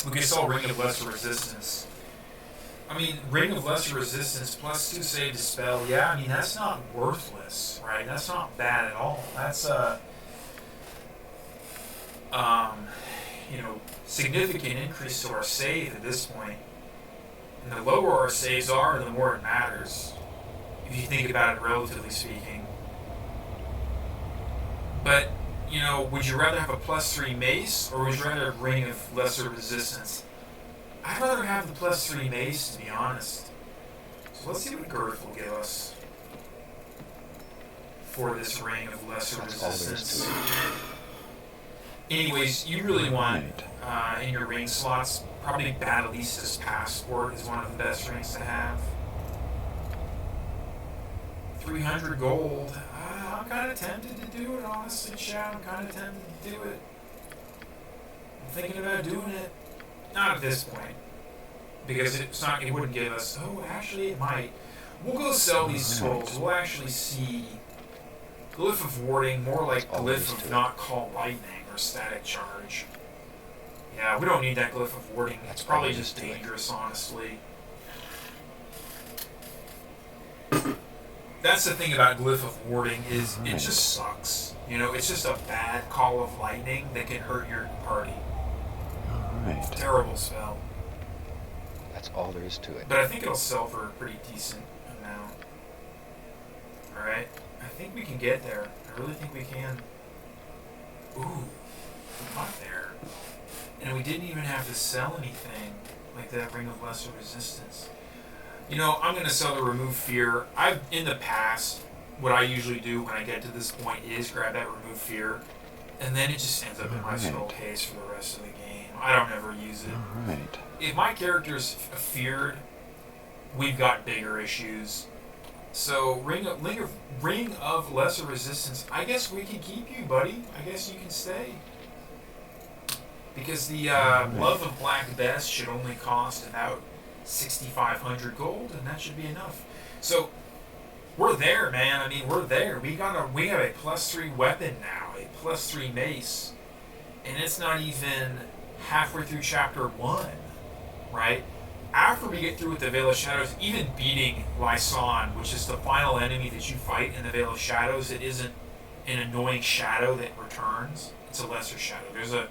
We could sell Ring of Lesser Resistance. I mean, Ring of Lesser Resistance +2 save Dispel, yeah, I mean, that's not worthless, right? That's not bad at all. That's a, you know, significant increase to our save at this point. And the lower our saves are, the more it matters, if you think about it relatively speaking. But, you know, would you rather have a +3 mace, or would you rather have Ring of Lesser Resistance? I'd rather have the +3 mace, to be honest. So let's see what Girth will give us for this Ring of Lesser Resistance. Anyways, you really want, in your ring slots, probably Batalista's Passport is one of the best rings to have. 300 gold. I'm kind of tempted to do it, honestly, chat. I'm kind of tempted to do it. I'm thinking about doing it. Not at this point. Because it wouldn't give us, oh, actually it might. We'll go sell these scrolls. We'll actually see Glyph of Warding, more like Glyph of Not Call Lightning or Static Charge. Yeah, we don't need that Glyph of Warding. It's probably just dangerous, honestly. That's the thing about Glyph of Warding is it just sucks. You know, it's just a bad Call of Lightning that can hurt your party. It's a terrible spell. That's all there is to it. But I think it'll sell for a pretty decent amount. Alright, I think we can get there. I really think we can. Ooh, we got there. And we didn't even have to sell anything like that Ring of Lesser Resistance. You know, I'm going to sell the Remove Fear. In the past, what I usually do when I get to this point is grab that Remove Fear, and then it just ends up in my scroll case for the rest of the game. I don't ever use it. If my character's feared, we've got bigger issues. So, Ring of Lesser Resistance, I guess we can keep you, buddy. I guess you can stay. Because the Love of Black Bess should only cost about 6,500 gold, and that should be enough. So, we're there, man. I mean, we're there. We have a +3 weapon now, a +3 mace, and it's not even halfway through chapter 1, right? After we get through with the Vale of Shadows, even beating Lyson, which is the final enemy that you fight in the Vale of Shadows, it isn't an annoying shadow that returns. It's a lesser shadow. There's a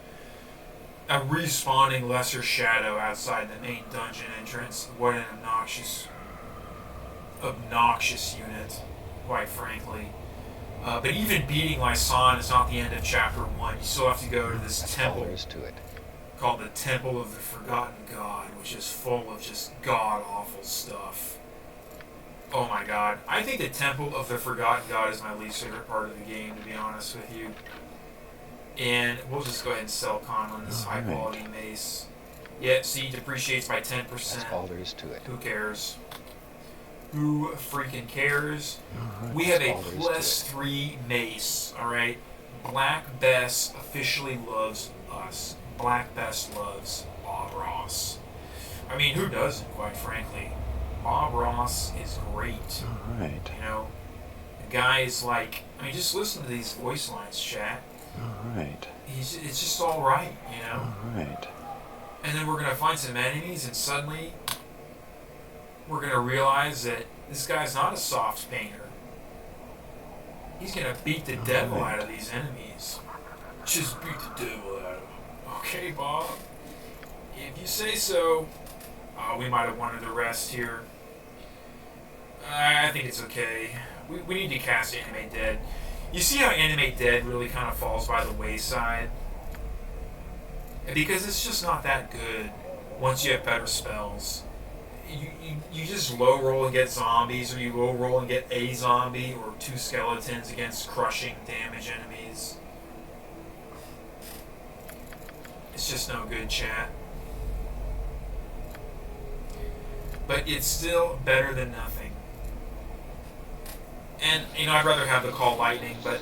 respawning lesser shadow outside the main dungeon entrance. What an obnoxious unit, quite frankly. But even beating Lyson is not the end of Chapter 1. You still have to go to this temple to it. called the Temple of the Forgotten God, which is full of just god-awful stuff. Oh my god. I think the Temple of the Forgotten God is my least favorite part of the game, to be honest with you. And we'll just go ahead and sell con on this high-quality mace. Yeah, see, depreciates by 10%. That's all there is to it. Who cares? Who freaking cares? We have a +3 mace, alright? Black Bess officially loves us. Black Bess loves Bob Ross. I mean, who doesn't, quite frankly? Bob Ross is great. Alright. You know, the guy is like, I mean, just listen to these voice lines, chat. Alright. It's just alright, you know? Alright. And then we're going to find some enemies, and suddenly we're going to realize that this guy's not a soft painter. He's going to beat the devil out of these enemies. Just beat the devil out of them. Okay, Bob. If you say so. We might have wanted to rest here. I think it's okay. We need to cast Animate Dead. You see how Animate Dead really kind of falls by the wayside? Because it's just not that good once you have better spells. You just low roll and get zombies, or you low roll and get a zombie or 2 skeletons against crushing damage enemies. It's just no good, chat. But it's still better than nothing. And, you know, I'd rather have the Call Lightning, but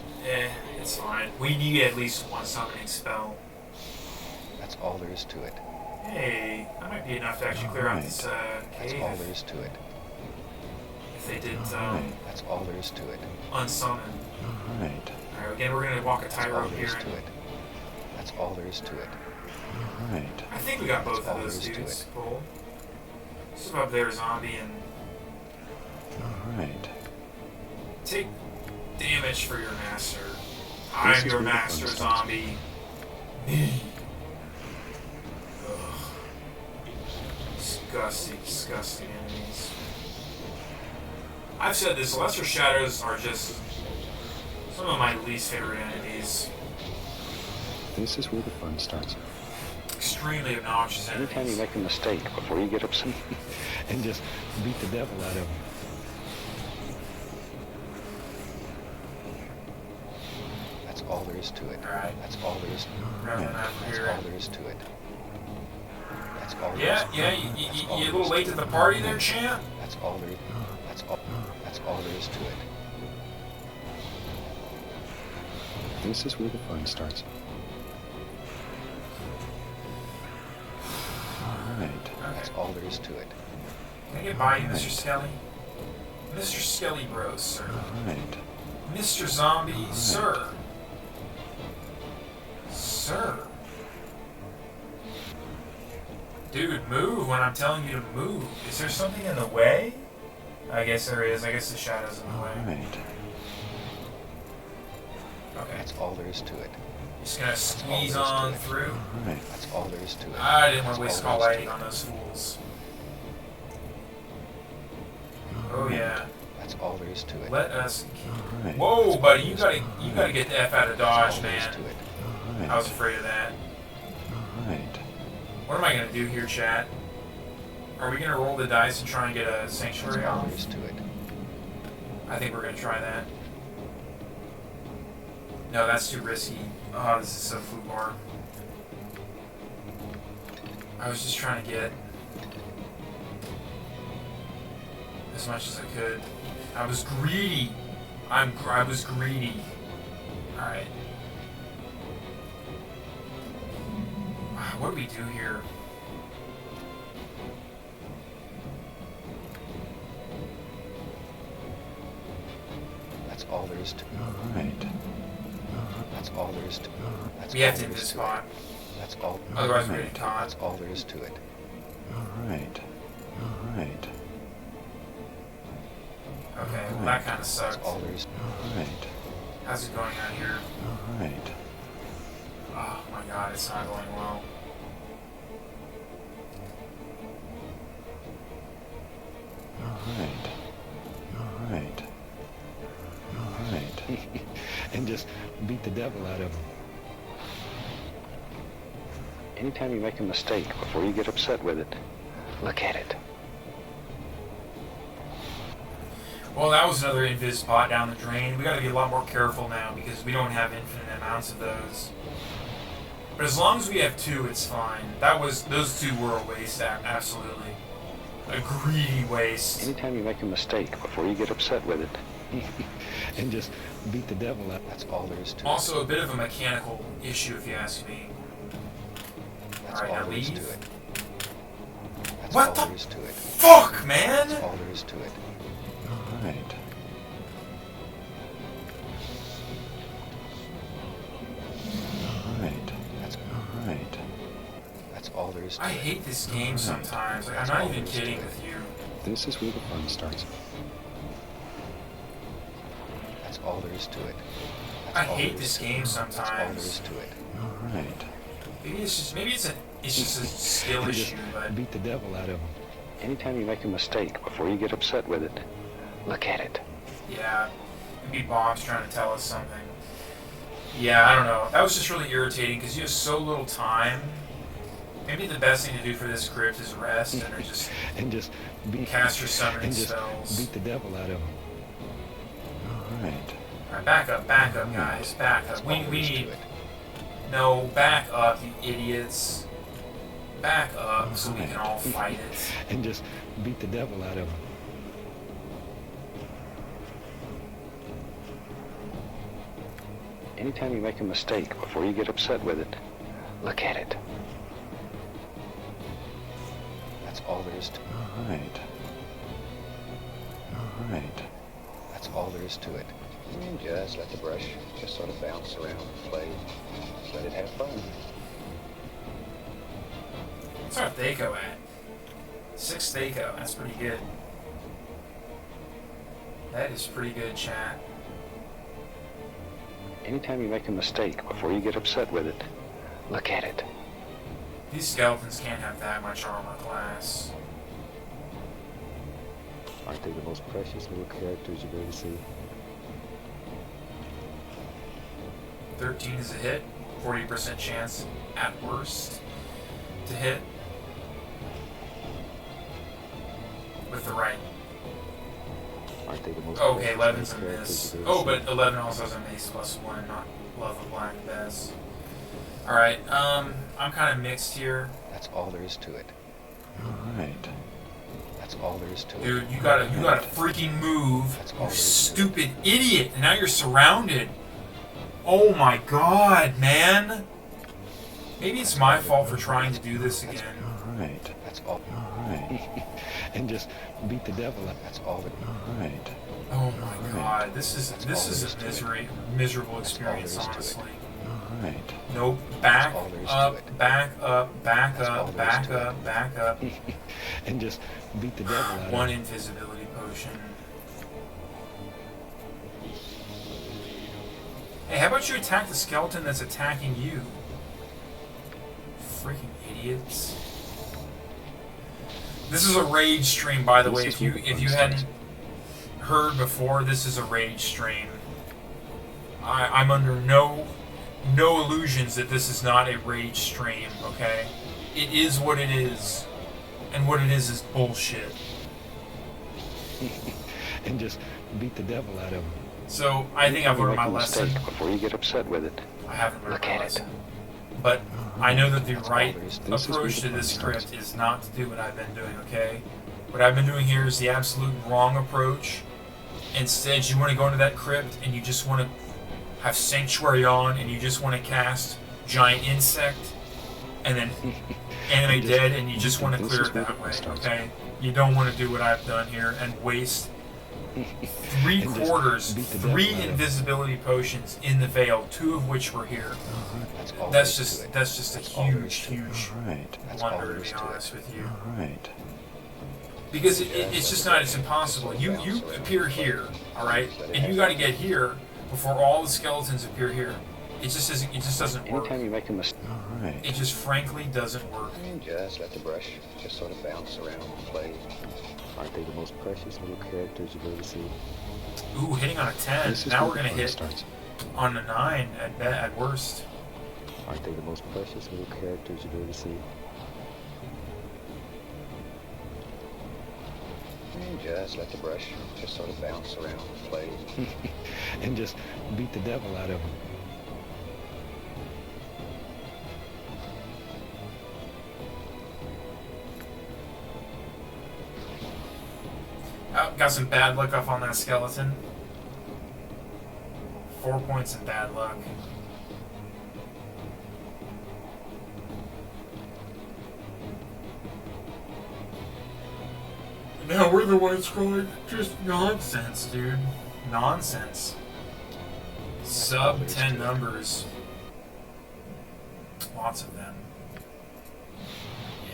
it's fine. We need at least one summoning spell. That's all there is to it. Hey, that might be enough to actually clear out this That's cave. all there is to it. If they didn't That's all there is to it. unsummon. Alright. Alright, again, we're going to walk a That's all tightrope there here. is to it. That's all there is to it. Alright. I think we got both That's of all those there is to dudes. it. Cool. Just up there, zombie, and Alright. take damage for your master. This I'm is your where the master, fun starts. zombie. Me. Ugh. Disgusting, disgusting enemies. I've said this, Lesser Shadows are just some of my least favorite enemies. This is where the fun starts. Extremely obnoxious Anytime you enemies. make a mistake before you get upset and just beat the devil out of him. That's all there is to it. Alright. That's all there is to it. Grabbing that from That's here. all there is to it. That's all there is Yeah, to it. yeah, That's you all a there little is late to to the it. party there, champ? That's all there is. That's all there is to it. This is where the fun starts. Alright. That's all there is to it. Can I get by you, Mr. Skelly? Mr. Skelly Bros, sir. Alright. Mr. Zombie, sir. Sir. Dude, move when I'm telling you to move. Is there something in the way? I guess there is. I guess the shadow's in the way. Alright. Okay. That's all there is to it. Just gonna squeeze on through. Alright. That's all there is to it. I didn't want to That's waste all call there is lighting to on those fools. Oh yeah. That's all there is to it. Let us. Alright. Whoa, buddy! You gotta get the F out of That's dodge, all there is man. to it. Alright. I was afraid of that. Alright. What am I gonna do here, chat? Are we gonna roll the dice and try and get a sanctuary That's all off? there is to it. I think we're gonna try that. No, that's too risky. Oh, this is so foobar. I was just trying to get as much as I could. I was greedy. I was greedy. All right. What do we do here? That's all there is to it. Alright. That's all there is to it. That's We have all to hit there this is to spot. it. That's all. Otherwise, we're getting caught. That's all there is to it. Alright. Alright. Okay, well, that kind of sucks. That's all there is. Alright. How's it going out here? Alright. Oh my god, it's not going well. Alright. Alright. Alright. And just beat the devil out of him. Anytime you make a mistake, before you get upset with it, look at it. Well, that was another invis spot down the drain. We gotta be a lot more careful now because we don't have infinite amounts of those. But as long as we have 2, it's fine. Those 2 were a waste, absolutely. A greedy waste. Anytime you make a mistake, before you get upset with it, and just beat the devil out. That's all there is to it. Also, a bit of a mechanical issue, if you ask me. That's Alright, all now there is leave. to it. That's What all the there is to it. fuck, man? That's all there is to it. Alright. Alright. That's Alright. That's all there is to I it. hate this game sometimes. Like, I'm not even kidding with you. This is where the fun starts. That's all there is to it. That's I all hate there this is to game it. That's all there sometimes. is to it. Alright. Maybe it's just a skill You just issue, but beat the devil out of him. Anytime you make a mistake, before you get upset with it, look at it. yeah, maybe Bob's trying to tell us something. Yeah, I don't know. That was just really irritating because you have so little time. Maybe the best thing to do for this crypt is rest and then just And just beat cast your summoning and just spells. beat the devil out of him. Alright. Alright, back up, guys, back up. That's We all there is to need... it. No, back up, you idiots. Back up so we can all fight it. And just beat the devil out of him. Anytime you make a mistake, before you get upset with it, look at it. That's all there is to it. Alright. Alright. That's all there is to it. Just let the brush just sort of bounce around, play, let it have fun. What's our Thaco at? 6 Thaco, that's pretty good. That is pretty good, chat. Anytime you make a mistake, before you get upset with it, look at it. These skeletons can't have that much armor class. Aren't they the most precious little characters you've ever seen? 13 is a hit, 40% chance at worst to hit with the right. Aren't they the most Okay, precious 11's a little miss. characters you've ever Oh, seen? but 11 also has a mace +1, not love of black best. Alright, I'm kind of mixed here. That's all there is to it. Alright. That's all there is to it. Dude, you gotta freaking move, That's all you there is to it. stupid idiot, and now you're surrounded. Oh my god, man. Maybe it's my fault for trying to do this again. Alright. That's all. Alright. And just beat the devil up. That's all there. Alright. Oh my god, this is a miserable experience, That's all there is to it. honestly. Alright. Nope, back That's all there is to up, it. back up, back That's all up, there is back to it. up, back up. And just beat the devil out One of him. invisibility potion. Hey, how about you attack the skeleton that's attacking you? Freaking idiots. This is a rage stream, by the way. If you hadn't heard before, this is a rage stream. I'm under no illusions that this is not a rage stream, okay? It is what it is. And what it is bullshit. And just beat the devil out of him. So, I think I've learned my Make a lesson. mistake before you get upset with it. I haven't learned Look my at it. lesson. But I know that the That's right all there is. This is where approach the to fun this starts. script is not to do what I've been doing, okay? What I've been doing here is the absolute wrong approach. Instead, you want to go into that crypt and you just want to have Sanctuary on and you just want to cast Giant Insect and then Animate Just- Dead and you just want to this clear is it where that the way, fun starts. okay? You don't want to do what I've done here and waste three And just quarters, beat the 3 devil out of it. invisibility potions in the Veil, 2 of which were here. That's all That's there is to it. just a That's all there is huge, to it. huge Alright. That's all blunder, there to is be to it. honest with you. Alright. Because it's just not, it's impossible. You appear here, alright? And you gotta get here before all the skeletons appear here. It just isn't. It just doesn't work. Anytime you make a mistake, Alright. It just frankly doesn't work. just let the brush just sort of bounce around and play. Aren't they the most precious little characters you've ever seen? Ooh, hitting on a 10. This is Now where we're the gonna fun hit starts. on a 9 at worst. Aren't they the most precious little characters you've ever seen? Just let the brush just sort of bounce around and play. And just beat the devil out of them. Oh, got some bad luck off on that skeleton. 4 points of bad luck. Now we're the ones scrolling. Just nonsense, dude. Nonsense. Sub 10 numbers. Lots of them.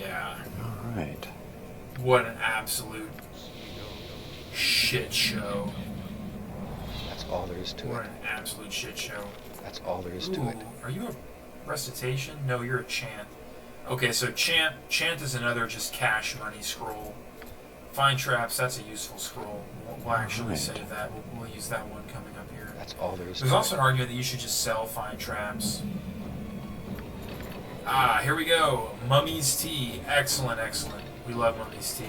Yeah. Alright. What an absolute shit show. That's all there is to What it. an absolute shit show. That's all there is to Ooh, it. are you a recitation? No, you're a chant. Okay, so chant is another just cash money scroll. Find traps, that's a useful scroll. We'll actually Right. save that. We'll use that one coming up here. That's all there is There's to also it. an argument that you should just sell find traps. Ah, here we go. Mummy's tea. Excellent, excellent. We love Mummy's tea.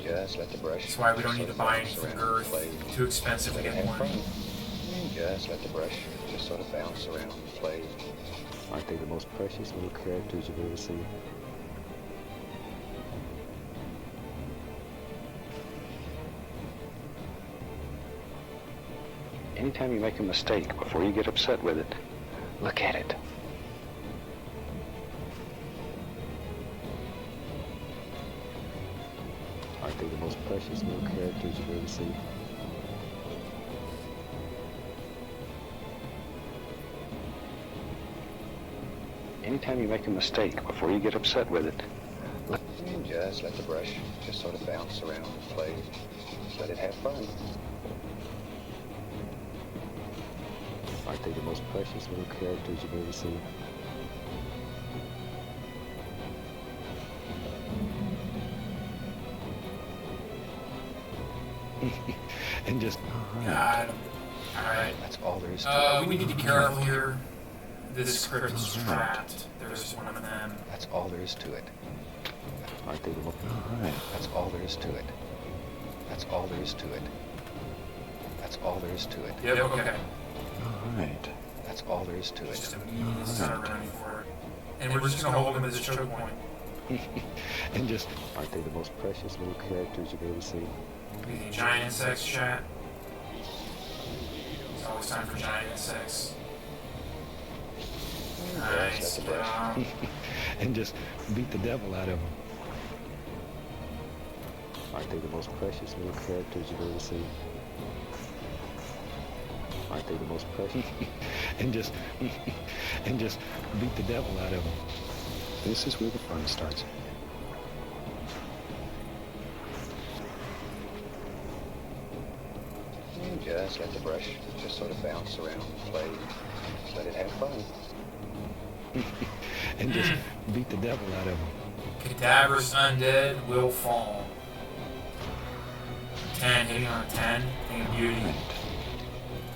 Just let the brush. That's why we don't just need to sort of buy bounce any from around and Earth. play. Too expensive to Let it get have one. fun. Just let the brush just sort of bounce around and play. Aren't they the most precious little characters you've ever seen? Anytime you make a mistake, before you get upset with it, look at it. Aren't they the most precious little characters you've ever seen? Anytime you make a mistake, before you get upset with it, look. Just let the brush just sort of bounce around and play. Just let it have fun. Aren't they the most precious little characters you've ever seen? And just, Got him. Alright. that's all there is to it. We need to be careful here. This script is trapped. There's one of them. That's all there is to it. Aren't they the most? Alright. That's all there is to it. That's all there is to it. That's all there is to it. Yep, okay. Alright. That's all there is to Just it. immediately start running for it. And we're just gonna hold him at this choke point. And just, aren't they the most precious little characters you've ever seen? We need giant insects, chat. It's always time for giant insects. Nice. That's the brush. And just beat the devil out of them. Aren't they the most precious little characters you've ever seen? Aren't they the most precious? And just beat the devil out of them. This is where the fun starts. Just let the brush just sort of bounce around and play. Just let it have fun. And just beat the devil out of them. Cadaverous undead will fall. 10, hitting on a 10. Thing of beauty.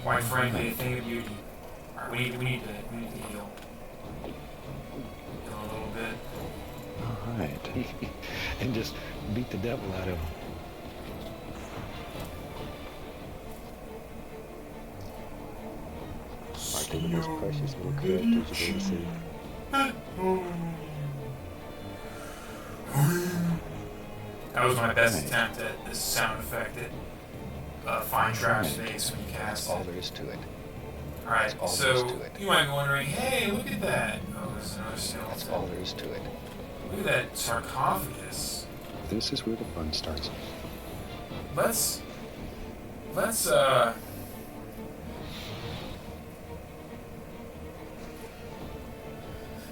Quite frankly, a thing of beauty. Alright, we need to heal. Heal a little bit. Alright. And just beat the devil out of them. Aren't they the most precious little characters you've ever seen? That was my best attempt at this sound effect that Fine Traps makes when you cast That's all it. there is to it. Alright, all there is so to it. you might be wondering, hey, look at that. Oh, there's another That's skeleton. all there is to it. Look at that sarcophagus. This is where the fun starts.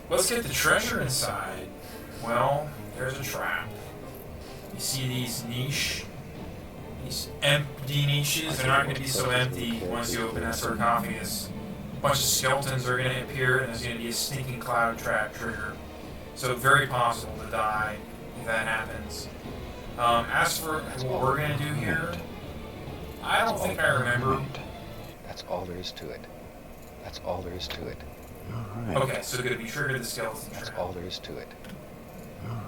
Let's get the treasure inside. Well, there's a trap. You see these niche These empty niches, they're not going to be so empty once you open that sarcophagus. A bunch of skeletons are going to appear, and there's going to be a stinking cloud trap trigger. So very possible to die if that happens. As for what we're going to do here, I don't think I remember. That's all there is to it. That's all there is to it. Alright. Okay, so good. Be sure to the skeleton That's trap. all there is to it.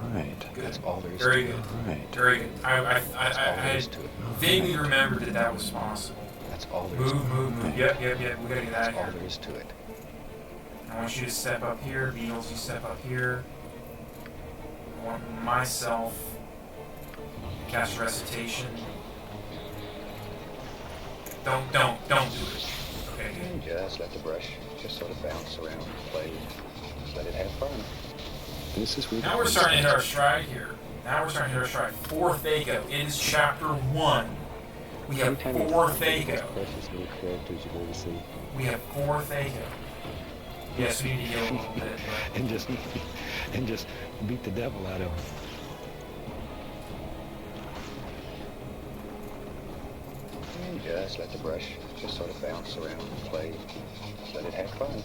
Alright. Good. That's all there is Very to good. it. Alright. Very good. That's all I there is to it. vaguely remembered that that was possible. That's all there is to Move, it. move, move. Yep. We gotta get out That's of all here. there is to it. I want you to step up here. Beetles, you step up here. I want myself to cast recitation. Don't do it. Okay, good. And just let the brush just sort of bounce around and play. Just let it have fun. This is where the Now we're fun starting to hit our starts. stride here. Fourth Thaco. It is chapter 1. We have Anytime you four find the most Thaco. precious little characters you've ever seen. We have four Thaco. Yes, we need to heal a little bit, but and just beat the devil out of him. And just let the brush just sort of bounce around and play. Just let it have fun.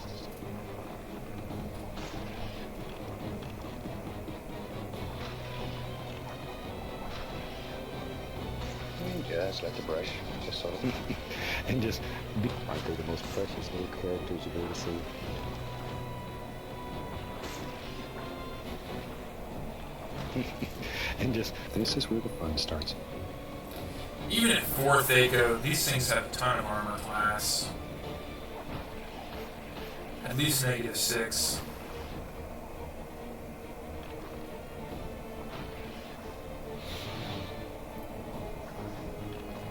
And just let the brush just sort of and just be. Aren't they the most precious little characters you've ever seen? and just This is where the fun starts. even at 4 Thaco, these things have a ton of armor class. At least -6.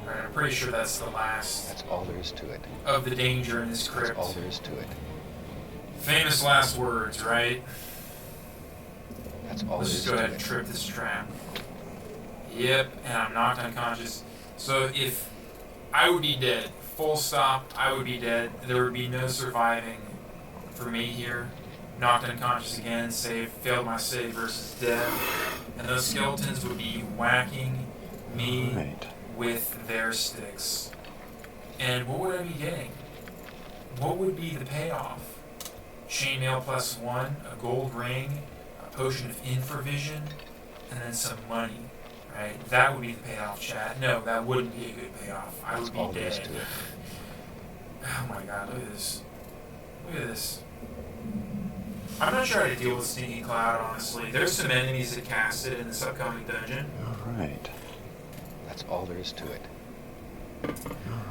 Alright, I'm pretty sure that's the last that's all there is to it. of the danger in this That's crypt. all there is to it. Famous last words, right? That's all Let's there just is go to ahead and it. trip this trap. Yep, and I'm knocked unconscious. So if I would be dead, full stop, I would be dead. There would be no surviving for me here. Knocked unconscious again, failed my save versus death. And those skeletons would be whacking me Alright. with their sticks. And what would I be getting? What would be the payoff? Chainmail +1, a gold ring, a potion of infravision, and then some money. Right? That would be the payoff, chat. No, that wouldn't be a good payoff. I That's would all be there is dead. to it. Oh my god, look at this. Look at this. I'm not sure how to deal with Sneaky Cloud, honestly. There's some enemies that cast it in this upcoming dungeon. Alright. That's all there is to it.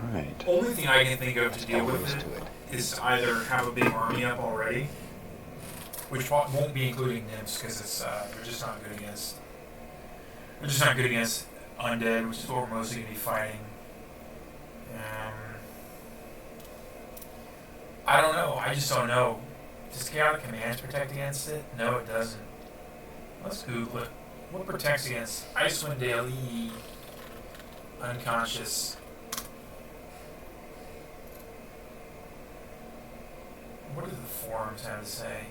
Alright. Only thing I can think of to That's deal all there with is it to it. is to either have a big army up already, which won't be including nymphs because it's they're just not good against. They're just not good against undead, which is what we're mostly going to be fighting. I don't know. I just don't know. Does Chaotic Commands protect against it? No, it doesn't. Let's Google it. What protects against Icewind Daily unconscious? What do the forums have to say?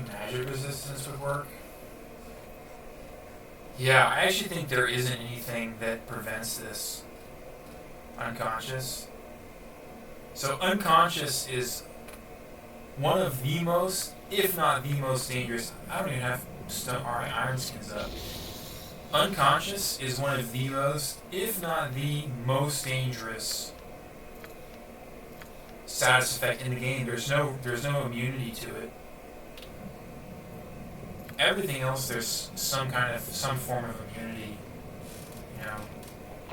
Magic resistance would work. Yeah, I actually think there isn't anything that prevents this. Unconscious. So unconscious is one of the most, if not the most dangerous. I don't even have iron skins up. Unconscious is one of the most, if not the most dangerous status effect in the game. There's no immunity to it. Everything else, there's some form of immunity. You know,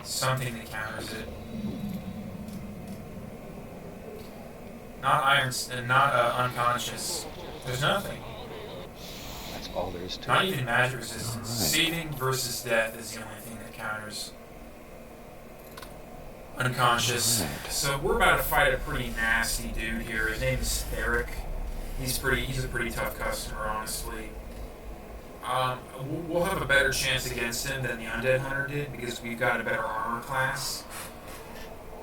something that counters it. Not unconscious. There's nothing. That's all there is to Not it. even magic resistance. Right. Saving versus death is the only thing that counters unconscious. Right. So we're about to fight a pretty nasty dude here. His name is Cleric. He's a pretty tough customer, honestly. We'll have a better chance against him than the Undead Hunter did because we've got a better armor class.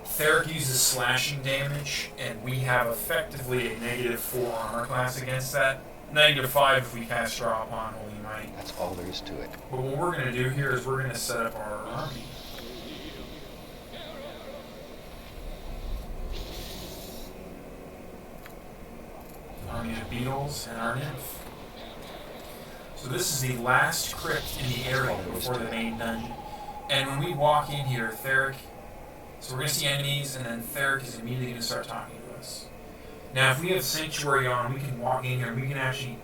Cleric uses slashing damage, and we have effectively a -4 armor class against that. -5 if we cast Draw upon Holy Might. That's all there is to it. But what we're going to do here is we're going to set up our army. Army of beetles and our nymph. So this is the last crypt in the area before the main dungeon. And when we walk in here, Cleric, so we're going to see enemies, and then Cleric is immediately going to start talking to us. Now, if we have Sanctuary on, we can walk in here and we can actually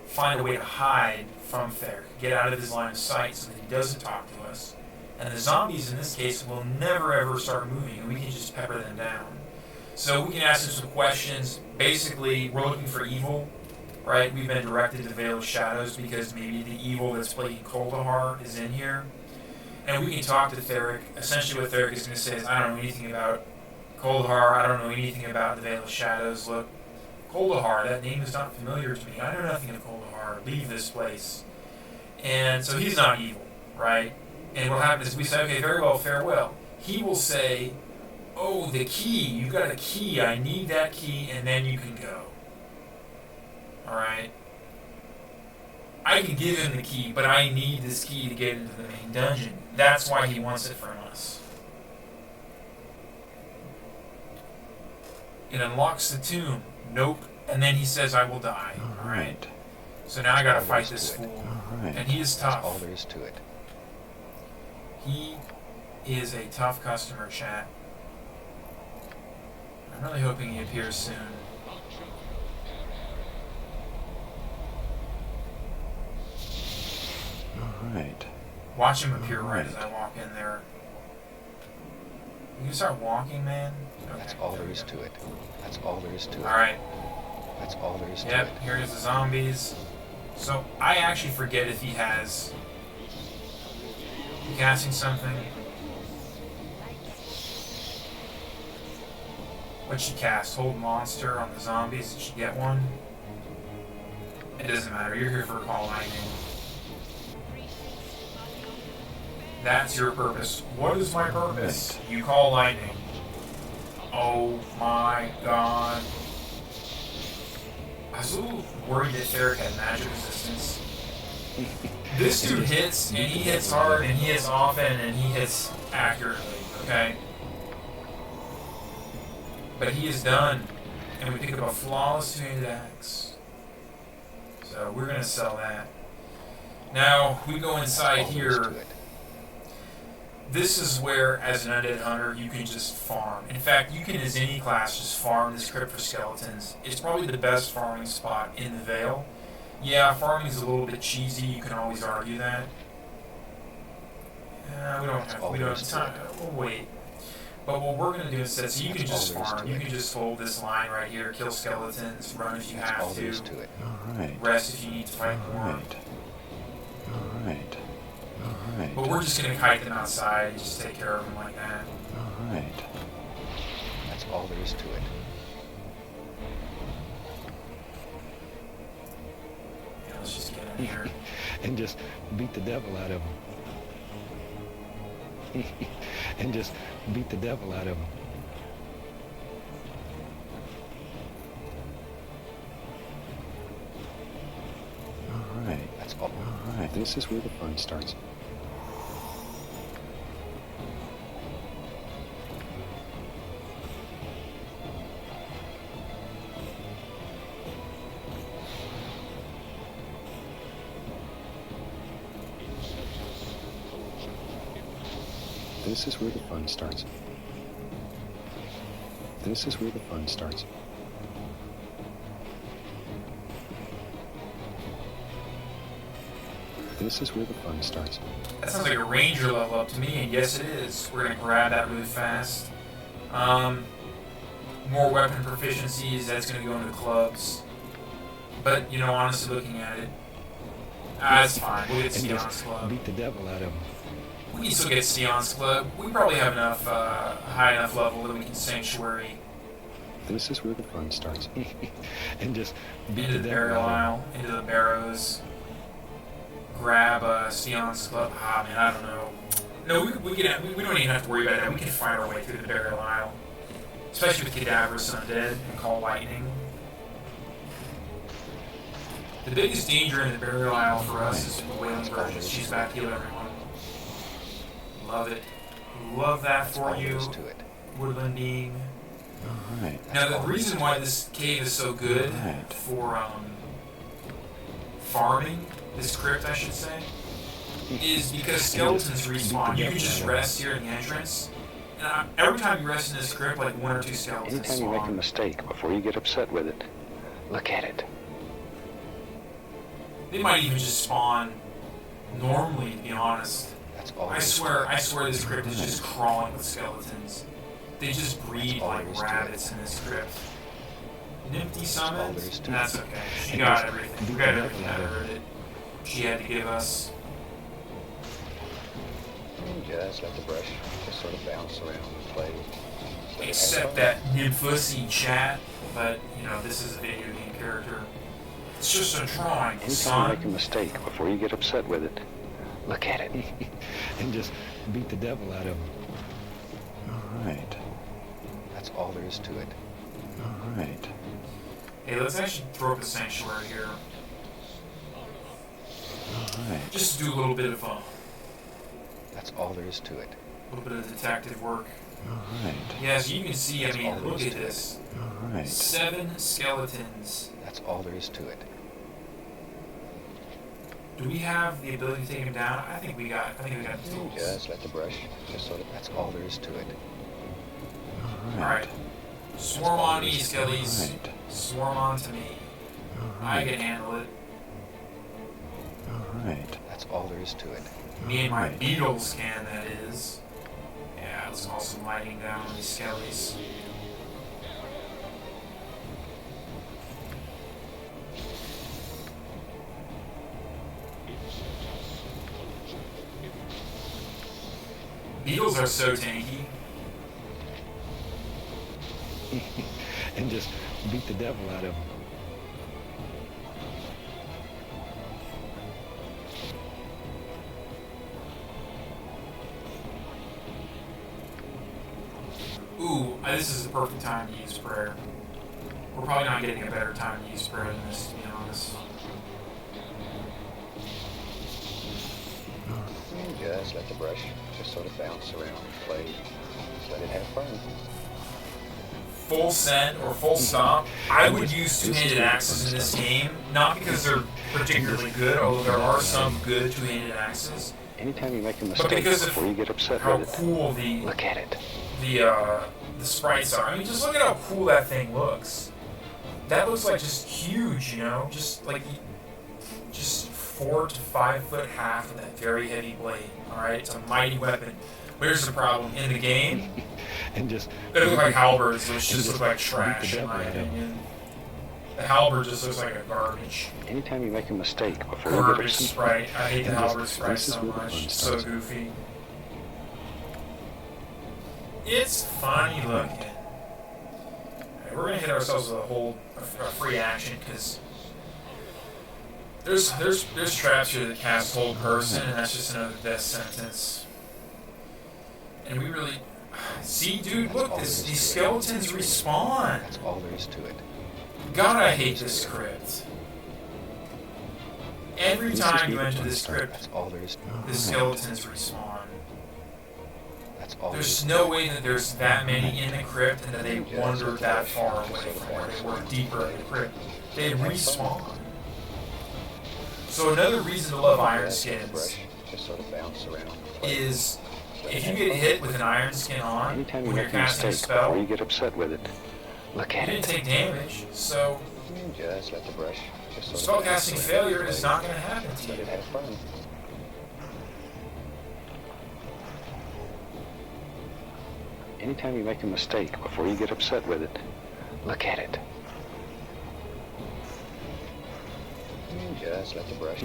find a way to hide from Cleric, get out of his line of sight so that he doesn't talk to us. And the zombies, in this case, will never ever start moving, and we can just pepper them down. So we can ask them some questions. Basically, we're looking for evil, right? We've been directed to Vale of Shadows because maybe the evil that's plaguing Kuldahar is in here. And we can talk to Cleric. Essentially what Cleric is going to say is, I don't know anything about Kuldahar, I don't know anything about the Vale of Shadows. Look, Kuldahar, that name is not familiar to me. I know nothing of Kuldahar. Leave this place. And so he's not evil, right? And what happens is we say, okay, very well, farewell. He will say, oh, the key, you've got a key, I need that key, and then you can go. Alright? I can give him the key, but I need this key to get into the main dungeon. That's why he wants it from us. It unlocks the tomb. Nope. And then he says, I will die. Alright? So now I gotta fight this fool. Alright. And he is tough. That's all there is to it. He is a tough customer, chat. I'm really hoping he appears soon. Alright. Watch him appear right as I walk in there. You can start walking, man? Okay, That's all there is to it. That's all there is to it. Alright. That's all there is to Yep, it. here's the zombies. So, I actually forget if he has... casting something. What'd she cast? Hold monster on the zombies. Did she get one? It doesn't matter. You're here for Call Lightning. That's your purpose. What is my purpose? You call lightning. Oh my god. I was a little worried that Cleric had magic resistance. This dude hits, and he hits hard, and he hits often, and he hits accurately, okay? But he is done, and we pick up a flawless two-handed axe. So we're gonna sell that. Now, we go inside All there is here. to it. This is where, as an undead hunter, you can just farm. In fact, you can, as any class, just farm this crypt for skeletons. It's probably the best farming spot in the Vale. Yeah, farming is a little bit cheesy. You can always argue that. We don't have time. We'll wait. But what we're gonna do instead, so you can just farm. You can just hold this line right here, kill skeletons, run if you That's all have there is to, to it. Alright. rest if you need to fight more. Alright. Alright. Alright. But we're just gonna kite them outside and just take care of them like that. Alright. That's all there is to it. Yeah, let's just get in here. And just beat the devil out of him. And just beat the devil out of him. Alright. That's all. Alright. This is where the fun starts. This is where the fun starts. This is where the fun starts. This is where the fun starts. That sounds like a ranger level up to me, and yes it is. We're going to grab that really fast. More weapon proficiencies, that's going to go into clubs. But, you know, honestly looking at it, that's fine. We'll get Sion's Club. Beat the devil out of him. We can still get Sion's Club. We probably have enough, high enough level that we can Sanctuary This is where the fun starts. And just beat into the the devil burial out of aisle, into the barrows. Grab Sion's Club. Ah, man, I don't know. No, we don't even have to worry about that. We can find our way through the burial aisle. Especially with Cadaverous Undead and Call Lightning. The biggest danger in the burial aisle for us is the Wailing Virgin. She's back to heal everyone. Love it. Love that for you, Woodland Being. Alright. Now, the reason why this cave is so good for farming, this crypt, I should say, is because skeletons respawn. You can just rest here in the entrance, and every time you rest in this crypt, like 1 or 2 skeletons Anytime you make a spawn. mistake, before you get upset with it, look at it. They might even just spawn normally, to be honest. That's all. I swear this crypt is just crawling with skeletons. They just breed like rabbits in this crypt. Nymphy summoned? That's okay. She got everything. We got everything that earned she had to give us. Just let the brush just sort of bounce around and play. Except that Nymphussy chat, but you know, this is a video game character. It's just a drawing, Anytime son. you make a mistake, before you get upset with it, look at it. And just beat the devil out of him. Alright. That's all there is to it. Alright. Hey, let's actually throw up a sanctuary here. Alright. Just to do a little bit of That's all there is to it. a little bit of detective work. Alright. Yeah, as you can see, I mean, look at this. Alright. 7 skeletons. That's all there is to it. Do we have the ability to take him down? I think we got the tools. Just let the brush just sort of. That's all there is to it. Alright. Swarm on me, skellies. Alright. Swarm on to me. I can handle it. Alright. That's all there is to it. Me and my beetles can, that is. Yeah, let's call some lighting down on these skellies. Beetles are so tanky. And just beat the devil out of him. Ooh, this is the perfect time to use prayer. We're probably not getting a better time to use prayer than this, to be honest. Just let the brush just sort of bounce around and play. Just let it have fun. Full send or full stomp. I would use two-handed axes in this game, not because they're particularly good, although there are some good two-handed axes, Anytime you make a but mistake, because before you get upset of how with it, cool look at it. the sprites are. I mean, just look at how cool that thing looks. That looks like just huge, you know, just like 4 to 5 foot half of that very heavy blade. All right, it's a mighty weapon. Where's the problem in the game? And just They look like halberds, which just look like beat the trash in devil my out of 'em. opinion. The halberd just looks like a garbage. anytime you make a mistake, before you get Garbage upset, sprite. I hate the halberd sprite this is so where the much. fun It's so starts. goofy. It's funny looking. Alright, we're gonna hit ourselves with a free action because there's traps here that cast hold person, and that's just another death sentence. And we really see, dude. Look, these skeletons respawn. that's all there is to it. God, I hate this crypt. Every This is time you where the enter fun this starts. crypt, That's all there is. the skeletons respawn. That's all there is. There's no way that there's that many in the crypt and that they wandered that far away from where they were deeper in the crypt. They respawn. So another reason to love Iron Just let the Skins brush just sort of bounce around and play. is if you get hit with an iron skin on Anytime you when you're make a casting a mistake spell, before you get upset with it, look you at didn't it. take damage, so Just let the brush just sort of spell bounce casting around failure the is blade. not going to happen to Let you. it have fun. Anytime you make a mistake before you get upset with it, look at it. Just let the brush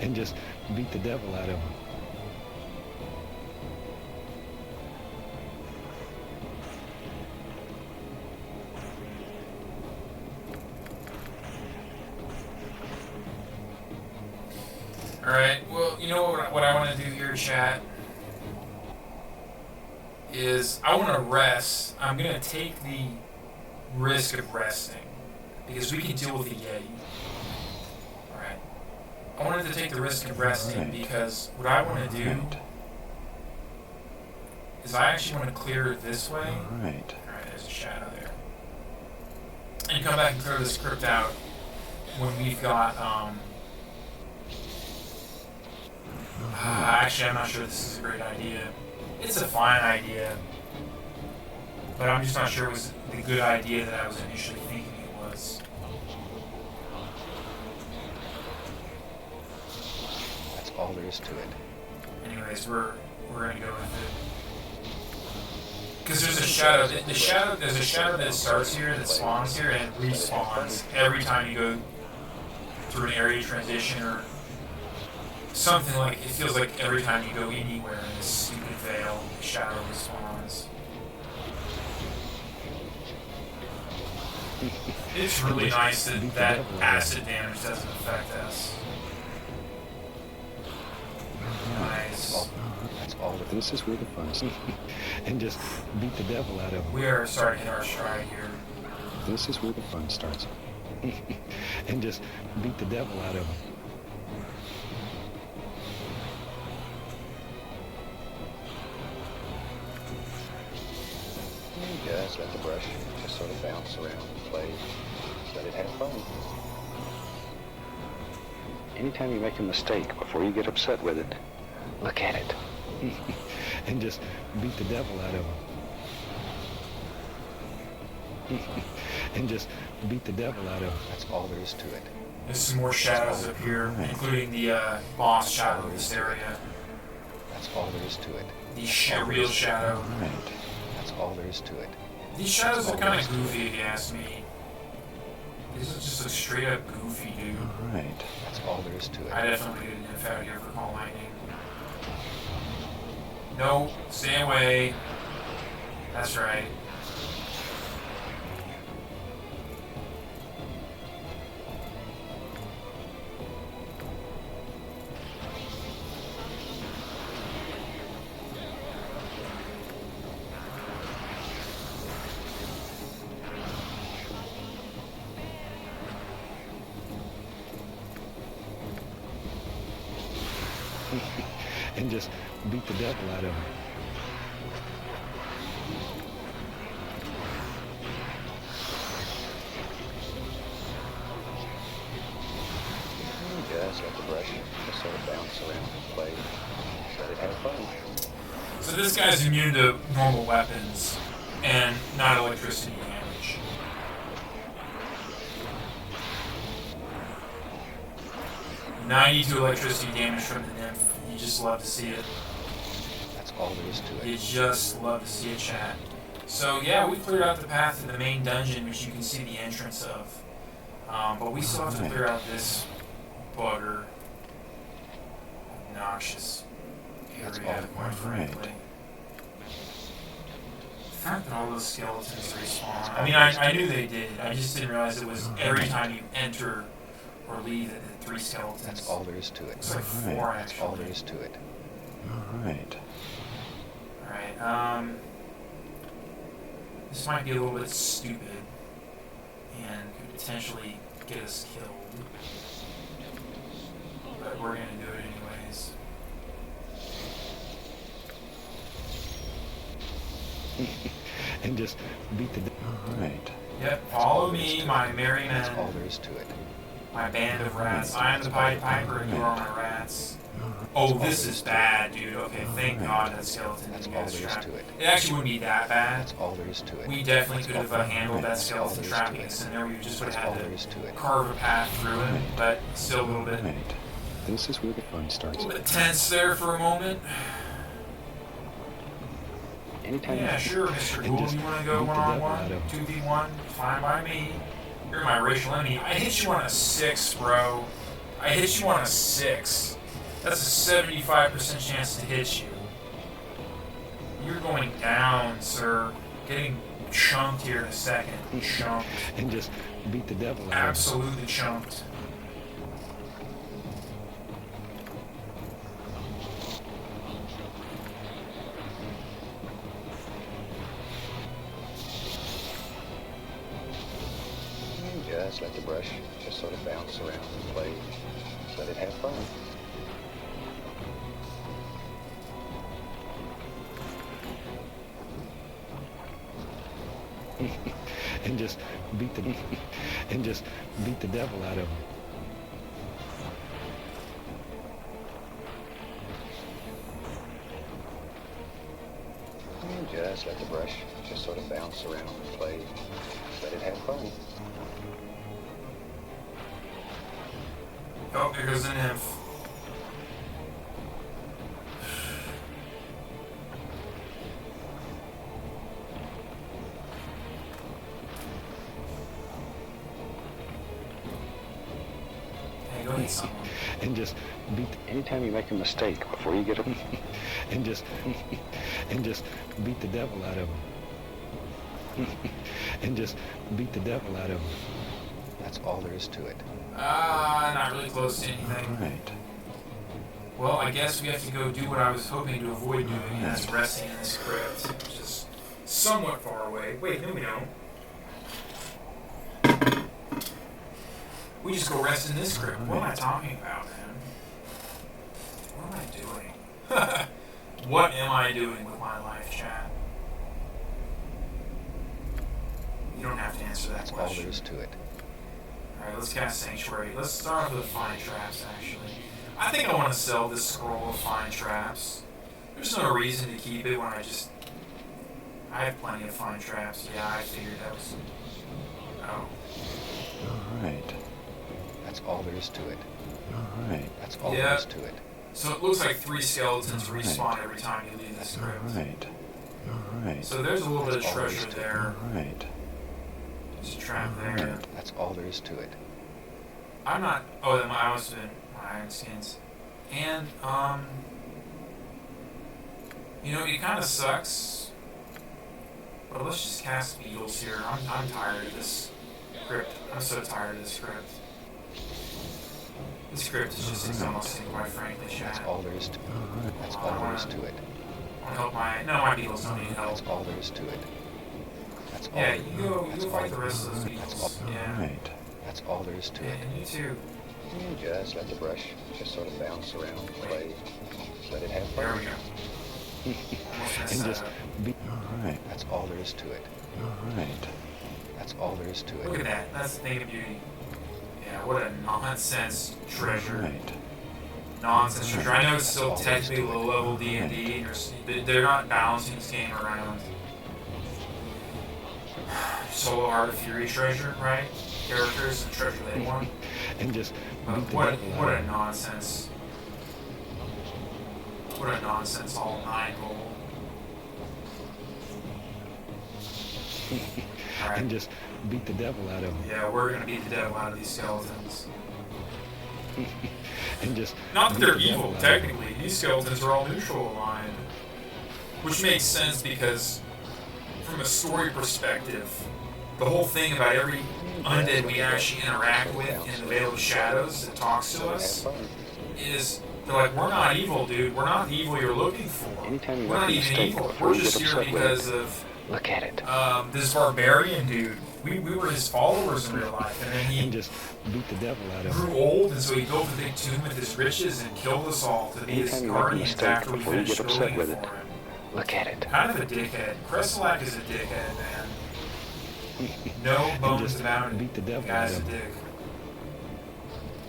and just beat the devil out of him. Alright, well, you know what I want to do here, chat? Is I want to rest. I'm going to take the risk of resting because we can deal with the Yeti. Alright. I wanted to take the risk of resting because what I want to do is I actually want to clear it this way. Alright, there's a shadow there. And come back and clear this crypt out when we've got, actually, I'm not sure this is a great idea. It's a fine idea, but I'm just not sure it was the good idea that I was initially thinking it was. That's all there is to it. Anyways, we're gonna go with it because there's a shadow. There's a shadow that starts here, that spawns here, and it respawns every time you go through an area transition or something. Like it feels like every time you go anywhere in this stupid Vale, the shadow respawns. It's really nice that that acid damage doesn't affect us. Nice. That's all. This is where the fun is. And just beat the devil out of him. We are starting to hit our stride here. This is where the fun starts. And just beat the devil out of him. Just let the brush just sort of bounce around and play. Let it have fun. Anytime you make a mistake before you get upset with it, look at it. And just beat the devil out of him. And just beat the devil out of him. That's all there is to it. There's some more shadows up here, including the boss shadow of this area. That's all there is to it. The real shadow. alright, That's all there is to it. These shadows are kind of goofy, if you ask me. These are just a straight up goofy, dude. alright. That's all there is to it. I definitely get an F out here for Call Lightning. No, stay away. That's right. And just beat the devil out of him. Just let the brush just sort of bounce around and play. Let it have fun. So this guy's immune to normal weapons and not electricity damage. $92 electricity damage from the nymph. You just love to see it. That's all there is to it. You just love to see it, chat. So yeah, we cleared out the path to the main dungeon, which you can see the entrance of. But we still have to clear out this bugger. Obnoxious area, quite frankly. The fact that all those skeletons respawn. I mean, I knew they did. I just didn't realize it was every time you enter or leave that the 3 skeletons. That's all there is to it. It's like 4 That's actually. all there is to it. Alright. Alright, this might be a little bit stupid and could potentially get us killed. But we're gonna do it anyways. And just beat the devil. Alright. Yep, follow me, my merry That's all men, there is to it. my band of rats. I am the Pied Piper and you are my rats. Alright. Oh, this is bad, dude. Okay, thank God that skeleton didn't get us trapped. It actually wouldn't be that bad. That's all there is to it. We definitely could have handled that skeleton trapping us in there. We just would have had to carve a path through it, but still a little bit, Right. This is where the fun starts. a little bit tense there for a moment. Anytime Yeah, sure, Mr. Cool. You want to go one-on-one, 2v1? Fine by me. You're my racial enemy. I hit you on a 6, bro. I hit you on a 6. That's a 75% chance to hit you. You're going down, sir. Getting chunked here in a second. Chunked. and just beat the devil out of him. Absolutely chunked. Just let the brush just sort of bounce around and play. Just let it have fun. and just beat the devil out of him. Just let the brush just sort of bounce around and play. Just let it have fun. Oh, there goes an nymph. Hey, go hit someone. And just beat. Anytime you make a mistake before you get him, and just beat the devil out of him. and just beat the devil out of him. That's all there is to it. Not really close to anything. Right. Well, I guess we have to go do what I was hoping to avoid doing, and that's resting in this crypt, which is somewhat far away. Wait, no we don't. We just go rest in this crypt. What am I talking about, man? What am I doing? What am I doing with my life, chat? You don't have to answer that That's all question. there is to it. Alright, let's cast Sanctuary. Let's start off with Fine Traps, actually. I think I want to sell this scroll of Fine Traps. There's no reason to keep it when I have plenty of Fine Traps. Yeah, I figured that was... Oh. Alright. That's all there is to it. Alright. That's all there is to it. So it looks like 3 skeletons respawn every time you leave this crypt. Alright. Alright. So there's a little bit of treasure there. Alright. There's a trap there. That's all there is to it. I'm not... Oh, then I must have been my iron skins. And, you know, it kind of sucks. But let's just cast beetles here. I'm tired of this crypt. I'm so tired of this crypt. This crypt is just exhausting, quite frankly, chat. That's all there is to it. That's all there is to it. I want to help my... No, my beetles don't need help. That's all there is to it. That's all. Yeah, you go fight the rest of those That's beetles. all. Yeah. Alright. That's all there is to Yeah, it. and you too. Just let the brush just sort of bounce around and play. Just let it have There fun. we go. Almost messed and that just up. beat. Alright. That's all there is to it. Alright. That's all there is to Look at it. that. That's the thing of beauty. Yeah, what a nonsense treasure. Alright. Nonsense treasure. I know it's still technically low-level D&D, and they're not balancing this game around solo Art of Fury treasure, right? Characters and treasure they want. And just But beat the what devil out a of him. nonsense. What a nonsense all 9 goal. And Alright. just beat the devil out of him. Yeah, we're gonna beat the devil out of these skeletons. And just Not that beat they're the devil evil, out of him. technically. These skeletons are all neutral aligned. Which makes sense because, from a story perspective, the whole thing about every undead we actually interact with in the Vale of Shadows that talks to us is, they're like, we're not evil, dude. We're not the evil you're looking for. Anytime you We're not make a even mistake evil. before We're you just get here upset with because it. of Look at it. this barbarian dude. We were his followers in real life, and then And he just beat the devil out of him. grew old, and so he built a big tomb with his riches and killed us all to be his Anytime you make a guardians mistake after we before you finished get upset building it with for it. him. Look at it. Kind of a dickhead. Crestalac is a dickhead, man. No bones just about it. beat the devil The guy's out a of him. dick.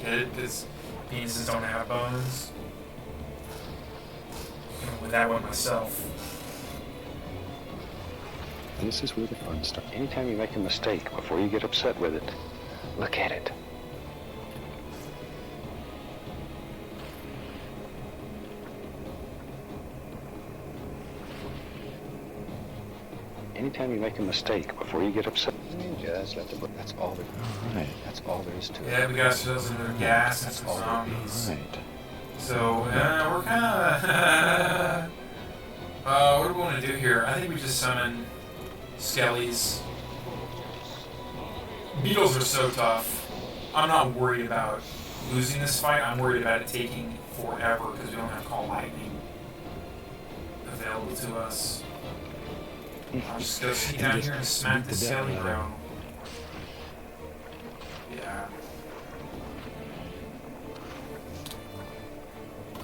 Get it? Because penises don't have bones. with that one myself. This is where the fun starts. Anytime you make a mistake, before you get upset with it, look at it. Anytime you make a mistake, before you get upset, just let the that's all there. All right. That's all there is to it. Yeah, we got ourselves into gas and some All zombies. right. So, we're kind of... what do we want to do here? I think we just summon skellies. Beetles are so tough. I'm not worried about losing this fight. I'm worried about it taking forever because we don't have Call Lightning available to us. I'll just go sneak down here and smack the skelly, bro. Yeah.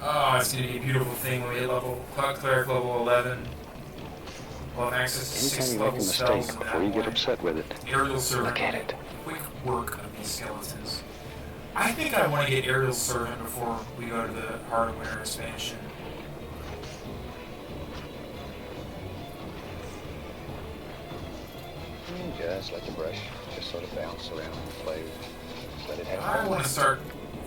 Oh, it's going to be a beautiful thing when we hit Cleric level 11. We'll have access to 6 level spells at before you get upset with it. Aerial Servant. Look at it. Quick work of these skeletons. I think I want to get Aerial Servant before we go to the Heart of Winter expansion. Just let the brush just sort of bounce around and play. Just let it happen. I want to start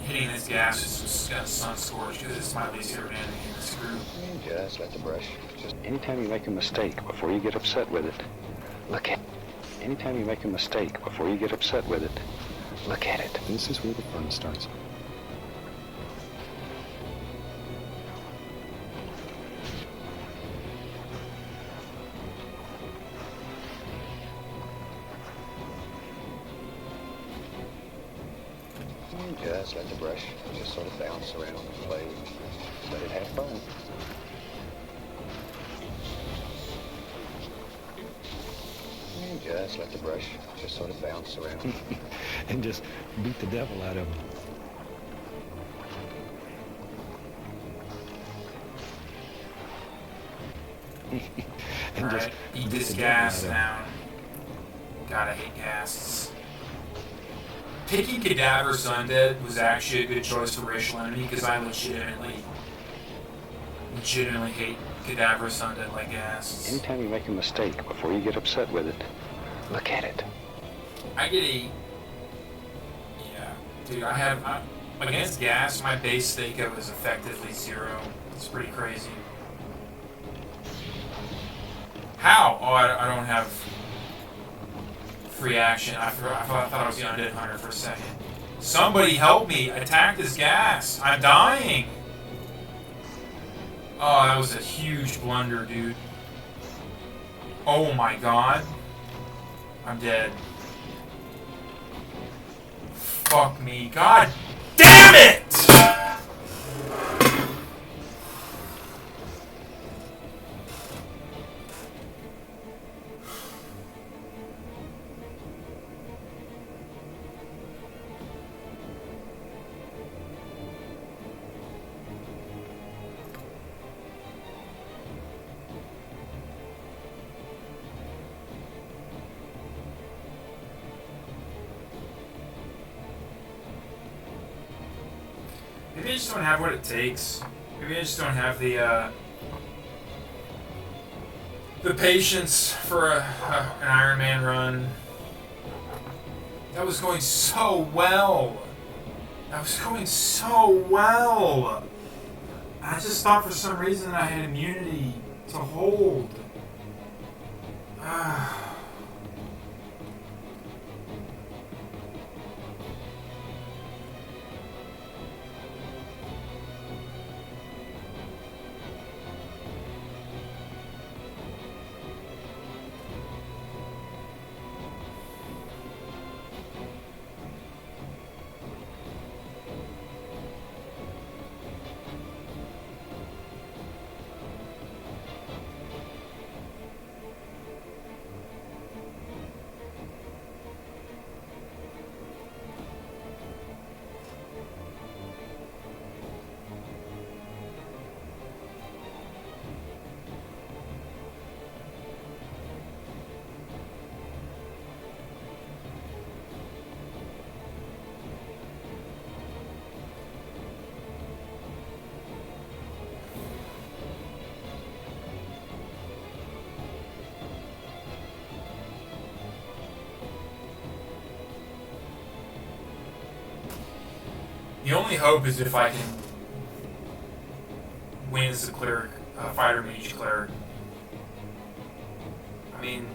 hitting this gas with some Sun Scorch because it's my least favorite enemy in this group. Just let the brush. Just anytime you make a mistake, before you get upset with it, look at. Anytime you make a mistake, before you get upset with it, look at it. This is where the fun starts. Just let the brush just sort of bounce around and play. Let it have fun. Just let the brush just sort of bounce around. And just beat the devil out of him. And just eat this gas down. God, I hate gas. Picking Cadaver's Undead was actually a good choice for racial enemy because I legitimately hate Cadaver's Undead like gas. Anytime you make a mistake, before you get upset with it, look at it. I get a... Yeah. Dude, against gas, my base Stako is effectively 0. It's pretty crazy. How? Oh, I don't have free action. I thought I was the Undead Hunter for a second. Somebody help me! Attack this gas! I'm dying! Oh, that was a huge blunder, dude. Oh my god. I'm dead. Fuck me. God damn it! Maybe I just don't have what it takes. Maybe I just don't have the patience for an Ironman run. That was going so well. That was going so well. I just thought for some reason I had immunity to hold. The only hope is if I can win as a cleric, fighter mage cleric. I mean,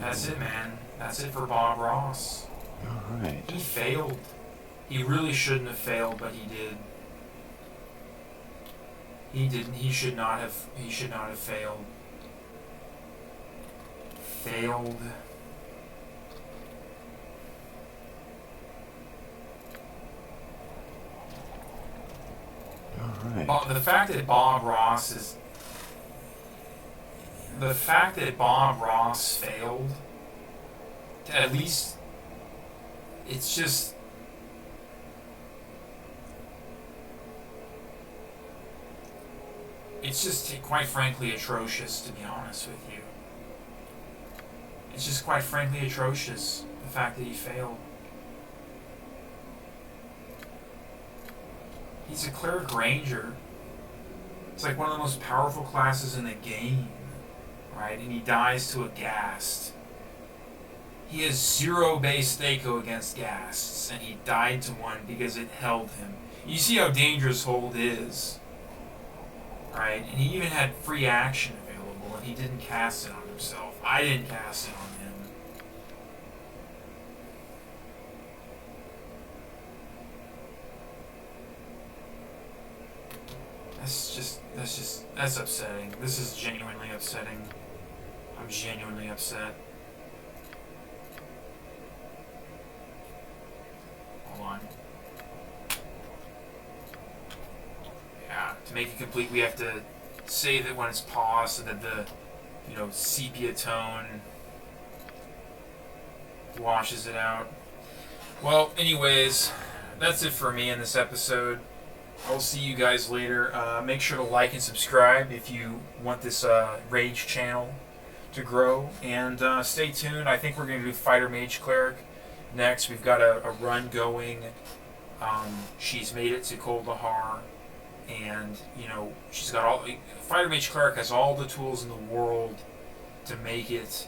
that's it, man. That's it for Bob Ross. Alright. He failed. He really shouldn't have failed, but he did. He didn't. He should not have. He should not have failed. Failed. Alright. The fact that Bob Ross is. The fact that Bob Ross failed. At least. It's just. It's just, quite frankly, atrocious, to be honest with you. It's just, quite frankly, atrocious, the fact that he failed. He's a Cleric Ranger. It's like one of the most powerful classes in the game, right? And he dies to a Ghast. He has 0 base Thaco against Ghasts, and he died to one because it held him. You see how dangerous Hold is. Right, and he even had free action available, and he didn't cast it on himself. I didn't cast it on him. That's upsetting. This is genuinely upsetting. I'm genuinely upset. Hold on. To make it complete, we have to save it when it's paused so that the, sepia tone washes it out. Well, anyways, that's it for me in this episode. I'll see you guys later. Make sure to like and subscribe if you want this Rage channel to grow. And stay tuned. I think we're going to do Fighter Mage Cleric next. We've got a run going. She's made it to Kuldahar. And, she's got all... Fighter Mage Cleric has all the tools in the world to make it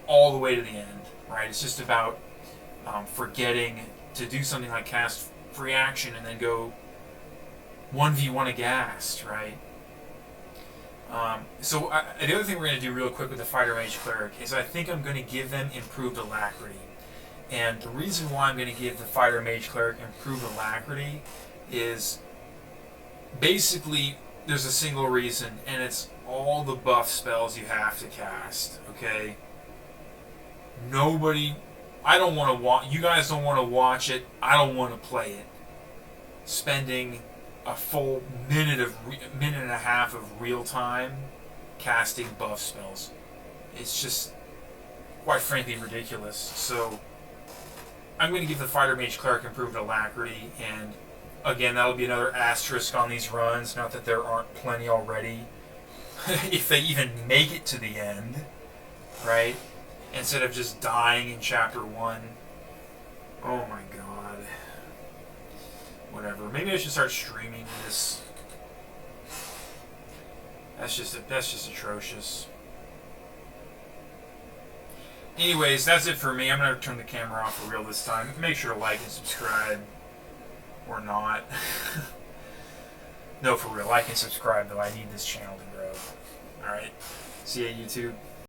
all the way to the end, right? It's just about forgetting to do something like cast free action and then go 1v1 a Ghast, right? So the other thing we're going to do real quick with the Fighter Mage Cleric is I think I'm going to give them improved alacrity. And the reason why I'm going to give the Fighter Mage Cleric improved alacrity is... basically, there's a single reason, and it's all the buff spells you have to cast, okay? Nobody... I don't want to watch... You guys don't want to watch it. I don't want to play it. Spending a full minute and a half of real time casting buff spells. It's just, quite frankly, ridiculous. So, I'm going to give the Fighter Mage Cleric improved alacrity, and... again, that'll be another asterisk on these runs. Not that there aren't plenty already. If they even make it to the end, right? Instead of just dying in Chapter 1. Oh my god. Whatever. Maybe I should start streaming this. That's just atrocious. Anyways, that's it for me. I'm going to turn the camera off for real this time. Make sure to like and subscribe. Or not. No, for real. Like and subscribe, though. I need this channel to grow. Alright. See ya, YouTube.